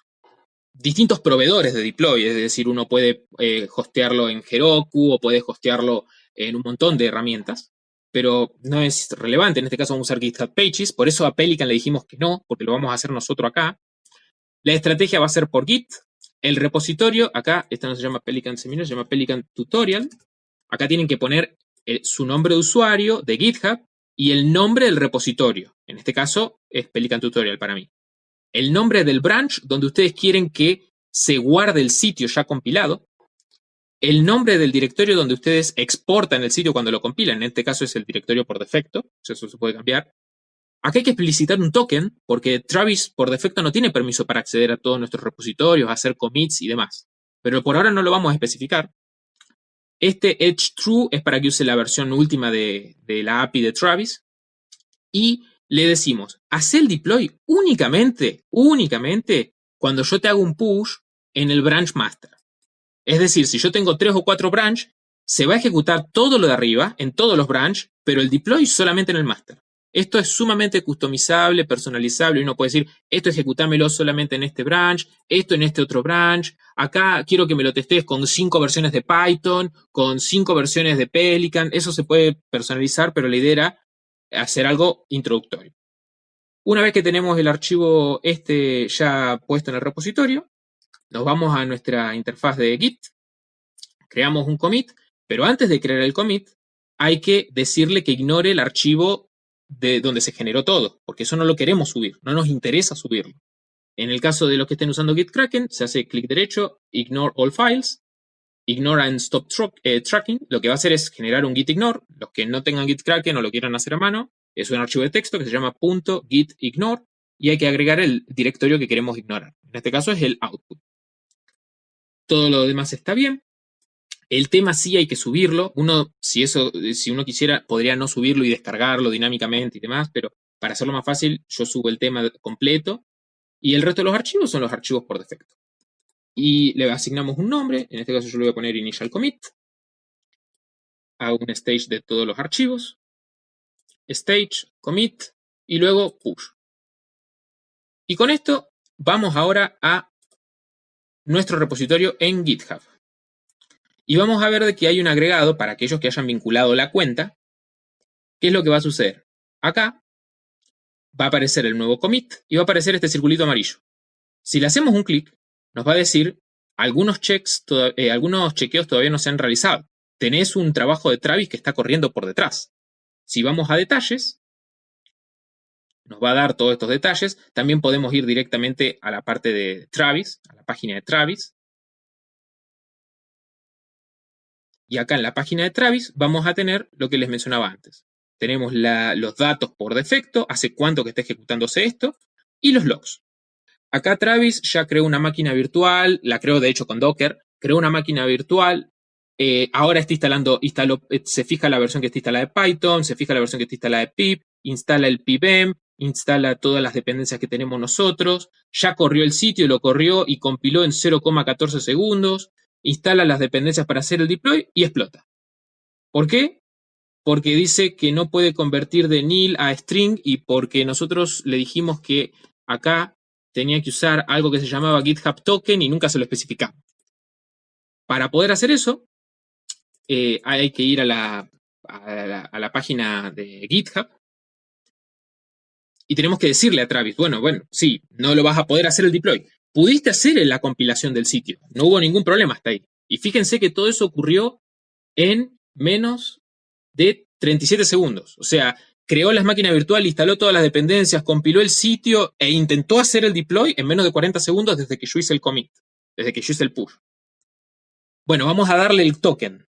distintos proveedores de deploy, es decir, uno puede hostearlo en Heroku o puede hostearlo en un montón de herramientas, pero no es relevante. En este caso vamos a usar GitHub Pages, por eso a Pelican le dijimos que no, porque lo vamos a hacer nosotros acá. La estrategia va a ser por Git. El repositorio, acá, esta no se llama Pelican Seminar, se llama Pelican Tutorial. Acá tienen que poner su nombre de usuario de GitHub y el nombre del repositorio. En este caso es Pelican Tutorial para mí. El nombre del branch donde ustedes quieren que se guarde el sitio ya compilado. El nombre del directorio donde ustedes exportan el sitio cuando lo compilan. En este caso es el directorio por defecto. Eso se puede cambiar. Acá hay que explicitar un token, porque Travis por defecto no tiene permiso para acceder a todos nuestros repositorios, hacer commits y demás. Pero por ahora no lo vamos a especificar. Este edge true es para que use la versión última de la API de Travis. Y le decimos, haz el deploy únicamente cuando yo te hago un push en el branch master. Es decir, si yo tengo 3 o 4 branch, se va a ejecutar todo lo de arriba, en todos los branch, pero el deploy solamente en el master. Esto es sumamente customizable, personalizable. Uno puede decir, esto ejecutámelo solamente en este branch, esto en este otro branch. Acá quiero que me lo testes con 5 versiones de Python, con 5 versiones de Pelican. Eso se puede personalizar, pero la idea era hacer algo introductorio. Una vez que tenemos el archivo ya puesto en el repositorio, nos vamos a nuestra interfaz de Git, creamos un commit, pero antes de crear el commit, hay que decirle que ignore el archivo de donde se generó todo, porque eso no lo queremos subir, no nos interesa subirlo. En el caso de los que estén usando GitKraken, se hace clic derecho, Ignore All Files, Ignore and Stop Tracking. Lo que va a hacer es generar un git ignore. Los que no tengan GitKraken o lo quieran hacer a mano, es un archivo de texto que se llama .gitignore y hay que agregar el directorio que queremos ignorar. En este caso es el output. Todo lo demás está bien. El tema sí hay que subirlo. Si uno quisiera, podría no subirlo y descargarlo dinámicamente y demás, pero para hacerlo más fácil, yo subo el tema completo y el resto de los archivos son los archivos por defecto. Y le asignamos un nombre, en este caso yo le voy a poner initial commit. Hago un stage de todos los archivos. Stage, commit y luego push. Y con esto vamos ahora a nuestro repositorio en GitHub. Y vamos a ver de que hay un agregado para aquellos que hayan vinculado la cuenta. ¿Qué es lo que va a suceder? Acá va a aparecer el nuevo commit y va a aparecer este circulito amarillo. Si le hacemos un clic, nos va a decir algunos chequeos todavía no se han realizado. Tenés un trabajo de Travis que está corriendo por detrás. Si vamos a detalles, nos va a dar todos estos detalles. También podemos ir directamente a la parte de Travis, a la página de Travis. Y acá en la página de Travis vamos a tener lo que les mencionaba antes. Tenemos los datos por defecto, hace cuánto que está ejecutándose esto, y los logs. Acá Travis ya creó una máquina virtual, la creó de hecho con Docker, creó una máquina virtual, ahora está se fija la versión que está instalada de Python, se fija la versión que está instalada de pip, instala el pipem, instala todas las dependencias que tenemos nosotros, ya corrió el sitio, lo corrió y compiló en 0,14 segundos, instala las dependencias para hacer el deploy y explota. ¿Por qué? Porque dice que no puede convertir de nil a string y porque nosotros le dijimos que acá tenía que usar algo que se llamaba GitHub Token y nunca se lo especificamos. Para poder hacer eso, hay que ir a la página de GitHub y tenemos que decirle a Travis, bueno, sí, no lo vas a poder hacer el deploy. Pudiste hacer la compilación del sitio, no hubo ningún problema hasta ahí. Y fíjense que todo eso ocurrió en menos de 37 segundos. O sea, creó la máquina virtual, instaló todas las dependencias, compiló el sitio e intentó hacer el deploy en menos de 40 segundos desde que yo hice el commit, desde que yo hice el push. Bueno, vamos a darle el token.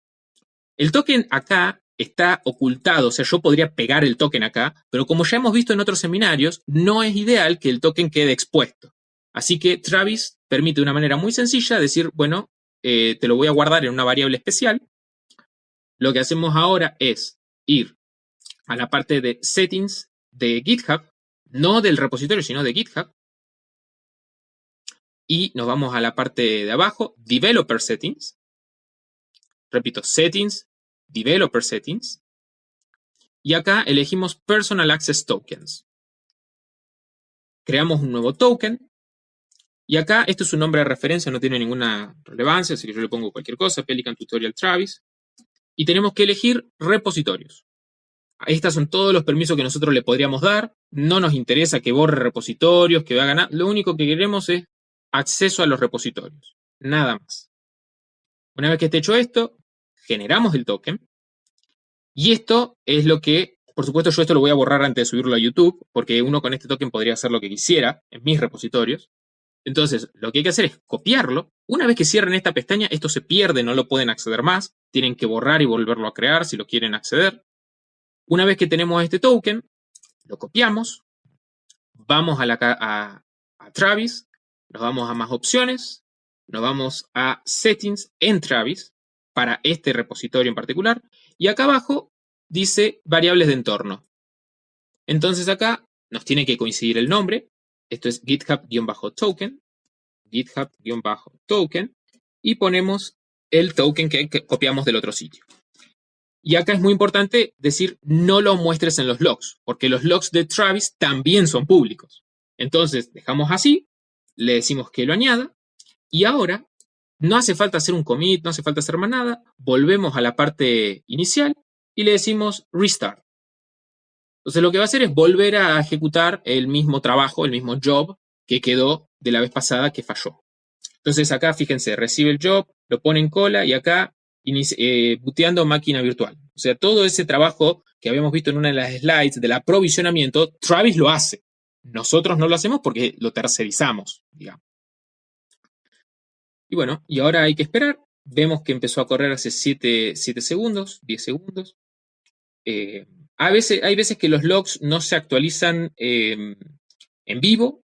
El token acá está ocultado, o sea, yo podría pegar el token acá, pero como ya hemos visto en otros seminarios, no es ideal que el token quede expuesto. Así que Travis permite de una manera muy sencilla decir, bueno, te lo voy a guardar en una variable especial. Lo que hacemos ahora es ir a la parte de settings de GitHub, no del repositorio, sino de GitHub. Y nos vamos a la parte de abajo, Developer Settings. Repito, Settings, Developer Settings. Y acá elegimos Personal Access Tokens. Creamos un nuevo token. Y acá, esto es un nombre de referencia, no tiene ninguna relevancia, así que yo le pongo cualquier cosa, Pelican Tutorial Travis. Y tenemos que elegir repositorios. Estos son todos los permisos que nosotros le podríamos dar. No nos interesa que borre repositorios, que haga nada. Lo único que queremos es acceso a los repositorios. Nada más. Una vez que esté hecho esto, generamos el token. Y esto es lo que Por supuesto, yo esto lo voy a borrar antes de subirlo a YouTube, porque uno con este token podría hacer lo que quisiera en mis repositorios. Entonces, lo que hay que hacer es copiarlo. Una vez que cierren esta pestaña, esto se pierde, no lo pueden acceder más. Tienen que borrar y volverlo a crear si lo quieren acceder. Una vez que tenemos este token, lo copiamos. Vamos a Travis, nos vamos a más opciones, nos vamos a settings en Travis para este repositorio en particular. Y acá abajo dice variables de entorno. Entonces acá nos tiene que coincidir el nombre. Esto es GitHub-token. GitHub-token. Y ponemos el token que copiamos del otro sitio. Y acá es muy importante decir no lo muestres en los logs, porque los logs de Travis también son públicos. Entonces dejamos así, le decimos que lo añada. Y ahora no hace falta hacer un commit, no hace falta hacer más nada. Volvemos a la parte inicial y le decimos restart. Entonces lo que va a hacer es volver a ejecutar el mismo trabajo, el mismo job que quedó de la vez pasada que falló. Entonces acá, fíjense, recibe el job, lo pone en cola y acá booteando máquina virtual. O sea, todo ese trabajo que habíamos visto en una de las slides del aprovisionamiento, Travis lo hace. Nosotros no lo hacemos porque lo tercerizamos, digamos. Y bueno, y ahora hay que esperar. Vemos que empezó a correr hace 7 segundos, 10 segundos. Hay veces que los logs no se actualizan en vivo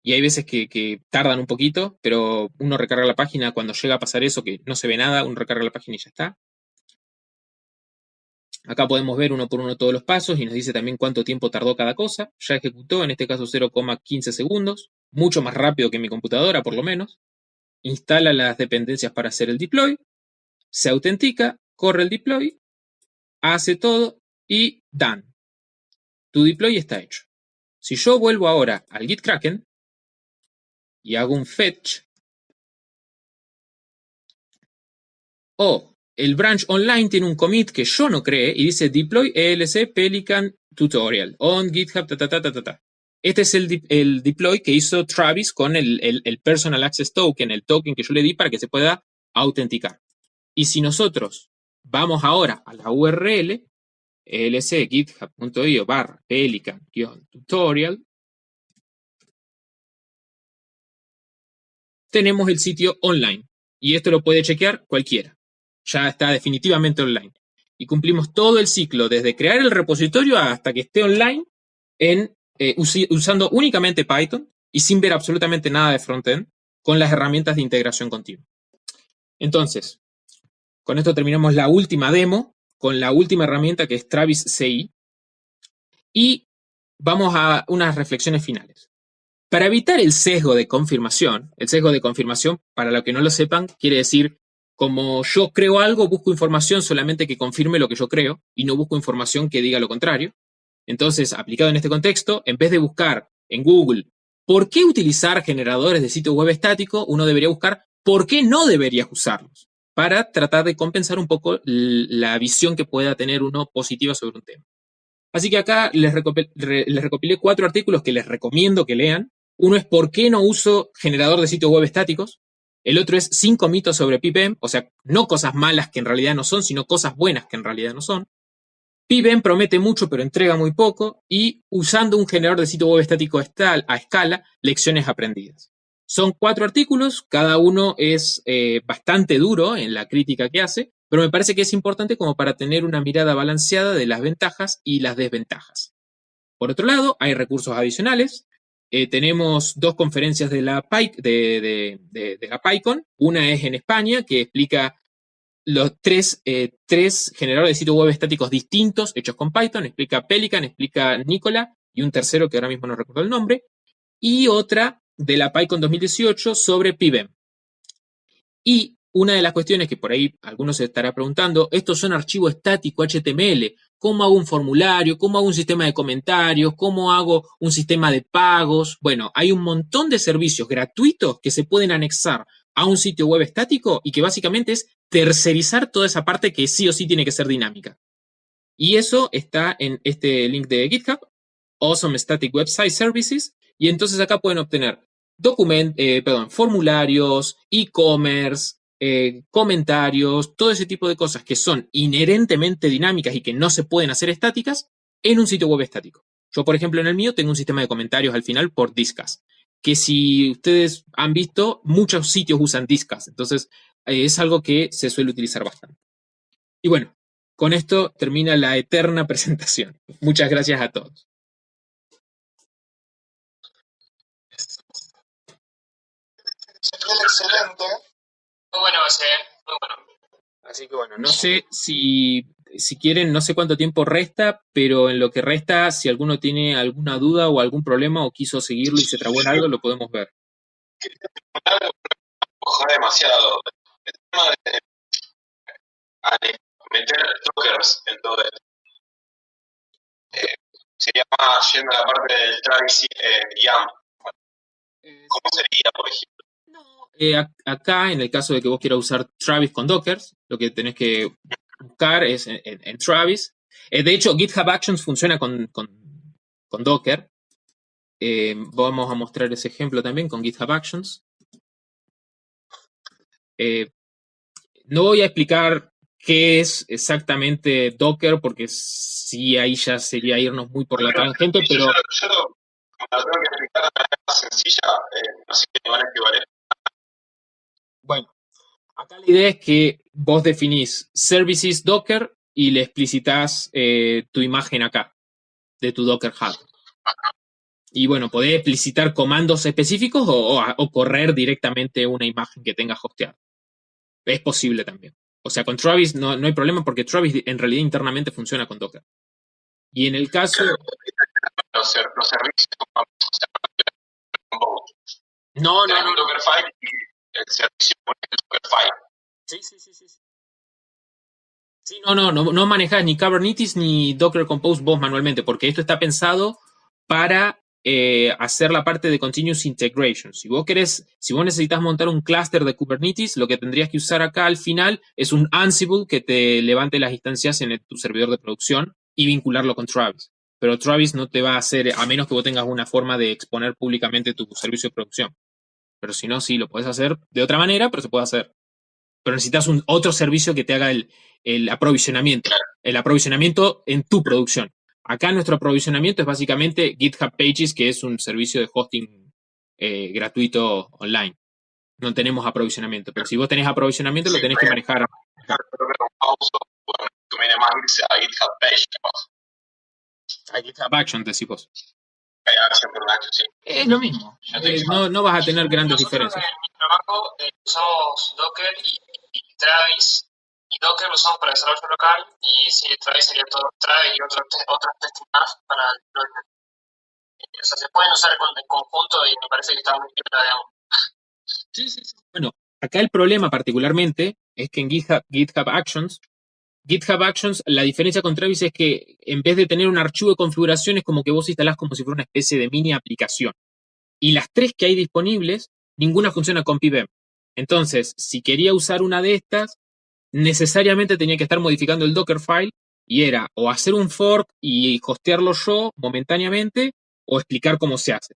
y hay veces que tardan un poquito, pero uno recarga la página cuando llega a pasar eso, que no se ve nada, uno recarga la página y ya está. Acá podemos ver uno por uno todos los pasos y nos dice también cuánto tiempo tardó cada cosa. Ya ejecutó, en este caso 0,15 segundos, mucho más rápido que mi computadora por lo menos. Instala las dependencias para hacer el deploy, se autentica, corre el deploy, hace todo y done. Tu deploy está hecho. Si yo vuelvo ahora al Git Kraken y hago un fetch, el branch online tiene un commit que yo no creé y dice deploy ELC Pelican tutorial on GitHub Este es el deploy que hizo Travis con el personal access token, el token que yo le di para que se pueda autenticar. Y si nosotros vamos ahora a la URL lc.github.io/pelican-tutorial, tenemos el sitio online. Y esto lo puede chequear cualquiera. Ya está definitivamente online. Y cumplimos todo el ciclo, desde crear el repositorio hasta que esté online, usando únicamente Python y sin ver absolutamente nada de frontend, con las herramientas de integración continua. Entonces, con esto terminamos la última demo, con la última herramienta que es Travis CI. Y vamos a unas reflexiones finales. Para evitar el sesgo de confirmación, para los que no lo sepan, quiere decir, como yo creo algo, busco información solamente que confirme lo que yo creo y no busco información que diga lo contrario. Entonces, aplicado en este contexto, en vez de buscar en Google ¿por qué utilizar generadores de sitio web estático?, uno debería buscar ¿por qué no deberías usarlos?, para tratar de compensar un poco la visión que pueda tener uno positiva sobre un tema. Así que acá les recopilé 4 artículos que les recomiendo que lean. Uno es ¿por qué no uso generador de sitios web estáticos? El otro es 5 mitos sobre PyBem, o sea, no cosas malas que en realidad no son, sino cosas buenas que en realidad no son. PyBem promete mucho pero entrega muy poco. Y usando un generador de sitio web estático a escala, lecciones aprendidas. Son 4 artículos, cada uno es bastante duro en la crítica que hace, pero me parece que es importante como para tener una mirada balanceada de las ventajas y las desventajas. Por otro lado, hay recursos adicionales. Tenemos 2 conferencias de la PyCon. Una es en España, que explica los 3 generadores de sitios web estáticos distintos hechos con Python. Explica Pelican, explica Nicola y un tercero que ahora mismo no recuerdo el nombre. Y otra de la PyCon 2018 sobre PyBem. Y una de las cuestiones que por ahí algunos se estará preguntando, estos son archivos estáticos HTML. ¿Cómo hago un formulario? ¿Cómo hago un sistema de comentarios? ¿Cómo hago un sistema de pagos? Bueno, hay un montón de servicios gratuitos que se pueden anexar a un sitio web estático y que básicamente es tercerizar toda esa parte que sí o sí tiene que ser dinámica. Y eso está en este link de GitHub, Awesome Static Website Services, y entonces acá pueden obtener formularios, e-commerce, comentarios, todo ese tipo de cosas que son inherentemente dinámicas y que no se pueden hacer estáticas, en un sitio web estático. Yo, por ejemplo, en el mío tengo un sistema de comentarios al final por Disqus, que si ustedes han visto, muchos sitios usan Disqus, entonces es algo que se suele utilizar bastante. Y bueno, con esto termina la eterna presentación. Muchas gracias a todos. Excelente. Muy bueno ese, muy bueno. Así que bueno, no sé si quieren, no sé cuánto tiempo resta, pero en lo que resta, si alguno tiene alguna duda o algún problema o quiso seguirlo y se trabó en algo, lo podemos ver. Ojalá demasiado. El tema de meter tokers en todo esto. Sería más yendo a la parte del Travis YAM. ¿Cómo sería, por ejemplo? Acá, en el caso de que vos quieras usar Travis con Dockers, lo que tenés que buscar es en Travis. De hecho, GitHub Actions funciona con Docker. Vamos a mostrar ese ejemplo también con GitHub Actions. No voy a explicar qué es exactamente Docker, porque sí, ahí ya sería irnos muy por la tangente, pero... Yo lo tengo que explicar de manera más sencilla, no sé qué van a equivaler. Bueno, acá la idea es que vos definís services Docker y le explicitas tu imagen acá, de tu Docker Hub. Y bueno, podés explicitar comandos específicos o correr directamente una imagen que tengas hosteada. Es posible también. O sea, con Travis no hay problema porque Travis en realidad internamente funciona con Docker. Y en el caso... Los servicios con No. Dockerfile y el servicio con el Dockerfile. Sí. Sí, no manejas ni Kubernetes ni Docker Compose vos manualmente, porque esto está pensado para hacer la parte de Continuous Integration. Si vos necesitas montar un clúster de Kubernetes, lo que tendrías que usar acá al final es un Ansible que te levante las instancias en tu servidor de producción y vincularlo con Travis. Pero Travis no te va a hacer, a menos que vos tengas una forma de exponer públicamente tu servicio de producción. Pero si no, sí, lo puedes hacer de otra manera, pero se puede hacer. Pero necesitas otro servicio que te haga el aprovisionamiento. El aprovisionamiento en tu producción. Acá nuestro aprovisionamiento es básicamente GitHub Pages, que es un servicio de hosting gratuito online. No tenemos aprovisionamiento, pero si vos tenés aprovisionamiento lo tenés que manejar. Conviene más irse a GitHub Page. A GitHub Action, decís vos. Action por Action, sí. Es lo mismo. No vas a tener grandes diferencias. En mi trabajo usamos Docker y Travis. Y Docker lo usamos para desarrollo local y sí, Travis sería todo Travis y otras testing más para el deployment. O sea, se pueden usar en conjunto y me parece que está muy bien, digamos. Sí. Bueno, acá el problema particularmente es que en GitHub Actions, la diferencia con Travis es que en vez de tener un archivo de configuración es como que vos instalás como si fuera una especie de mini aplicación. Y las tres que hay disponibles, ninguna funciona con pybem. Entonces, si quería usar una de estas, necesariamente tenía que estar modificando el Dockerfile y era o hacer un fork y hostearlo yo momentáneamente o explicar cómo se hace.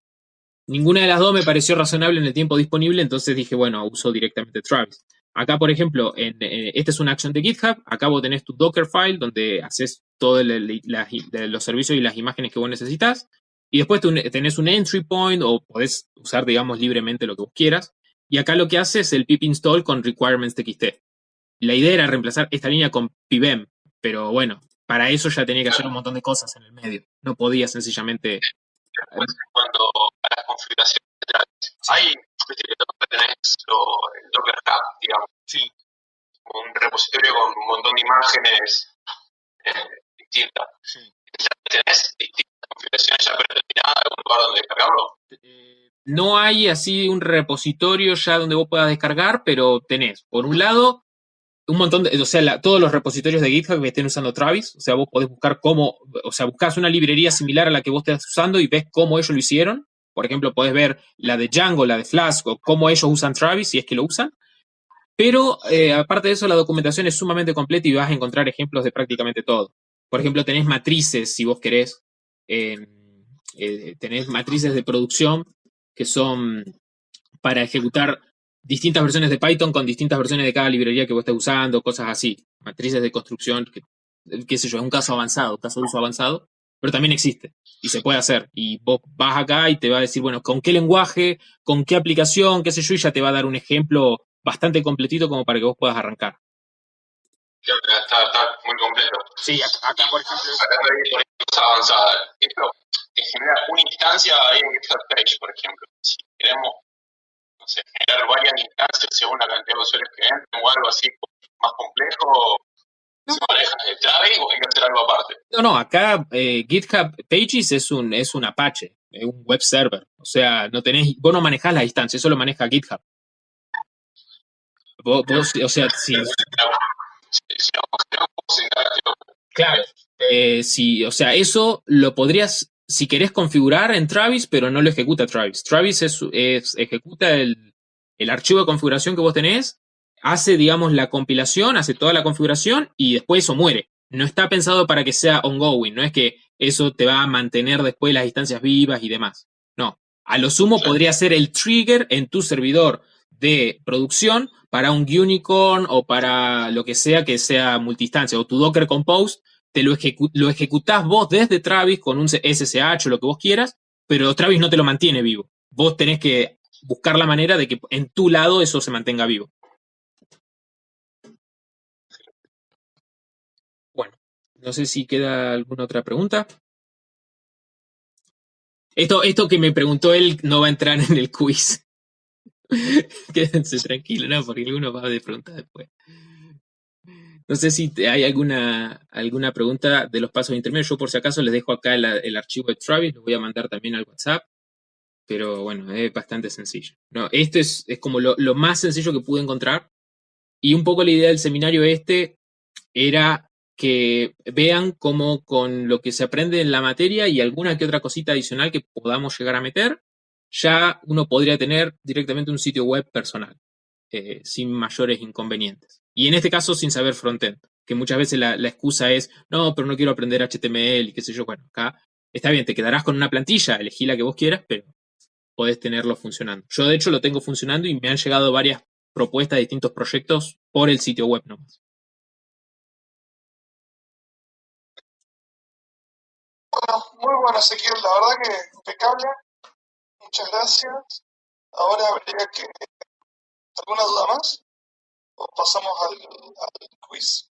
Ninguna de las dos me pareció razonable en el tiempo disponible, entonces dije, bueno, uso directamente Travis. Acá, por ejemplo, esta es una acción de GitHub. Acá vos tenés tu Dockerfile donde haces todos los servicios y las imágenes que vos necesitas. Y después tenés un entry point o podés usar, digamos, libremente lo que vos quieras. Y acá lo que hace es el pip install con requirements.txt. La idea era reemplazar esta línea con pybem, pero bueno, para eso ya tenía que hacer un montón de cosas en el medio. No podía sencillamente... Después, cuando a las configuraciones de Travis, ahí tenés el Docker Hub, digamos. Sí. Un repositorio con un montón de imágenes distintas. Sí. ¿Tenés distintas configuraciones ya predeterminadas, algún lugar donde descargarlo? No hay así un repositorio ya donde vos puedas descargar, pero tenés, por un lado, un montón de, o sea, todos los repositorios de GitHub que estén usando Travis, o sea, vos podés buscar buscás una librería similar a la que vos estés usando y ves cómo ellos lo hicieron. Por ejemplo, podés ver la de Django, la de Flask, o cómo ellos usan Travis, si es que lo usan. Pero, aparte de eso, la documentación es sumamente completa y vas a encontrar ejemplos de prácticamente todo. Por ejemplo, tenés matrices, si vos querés. Tenés matrices de producción que son para ejecutar distintas versiones de Python con distintas versiones de cada librería que vos estés usando, cosas así. Matrices de construcción, qué sé yo, es un caso avanzado, caso de uso avanzado. pero también existe y se puede hacer. Y vos vas acá y te va a decir, bueno, con qué lenguaje, con qué aplicación, qué sé yo, y ya te va a dar un ejemplo bastante completito como para que vos puedas arrancar. Está muy completo. Sí, acá por ejemplo. Acá hay cosas avanzadas. Esto genera una instancia ahí en GitHub Page, por ejemplo. Si queremos, no sé, generar varias instancias según la cantidad de usuarios que entren o algo así más complejo, ¿se maneja de Travis o hay que hacer algo aparte? No, acá GitHub Pages es un Apache, es un web server. O sea, vos no manejás la distancia, eso lo maneja GitHub. Vos, o sea, si. Claro. O sea, eso lo podrías, si querés, configurar en Travis, pero no lo ejecuta Travis. Travis ejecuta el archivo de configuración que vos tenés, hace, digamos, la compilación, hace toda la configuración y después eso muere. No está pensado para que sea ongoing, no es que eso te va a mantener después las instancias vivas y demás. No. A lo sumo podría ser el trigger en tu servidor de producción para un unicorn o para lo que sea multiinstancia, o tu Docker Compose, te lo ejecutás vos desde Travis con un SSH o lo que vos quieras, pero Travis no te lo mantiene vivo. Vos tenés que buscar la manera de que en tu lado eso se mantenga vivo. Bueno, no sé si queda alguna otra pregunta. Esto que me preguntó él no va a entrar en el quiz. Quédense tranquilos, no, porque alguno va a preguntar después. No sé si hay alguna pregunta de los pasos intermedios. Yo por si acaso les dejo acá el archivo de Travis, lo voy a mandar también al WhatsApp. Pero bueno, es bastante sencillo. No, esto es como lo más sencillo que pude encontrar. Y un poco la idea del seminario era que vean cómo con lo que se aprende en la materia y alguna que otra cosita adicional que podamos llegar a meter, ya uno podría tener directamente un sitio web personal, sin mayores inconvenientes. Y en este caso sin saber frontend, que muchas veces la excusa es, no, pero no quiero aprender HTML y qué sé yo. Bueno, acá está bien, te quedarás con una plantilla, elegí la que vos quieras, pero podés tenerlo funcionando. Yo de hecho lo tengo funcionando y me han llegado varias propuestas de distintos proyectos por el sitio web nomás. Bueno, muy bueno, Ezequiel, la verdad que impecable. Muchas gracias. Ahora habría que... ¿Alguna duda más? ¿O pasamos al quiz?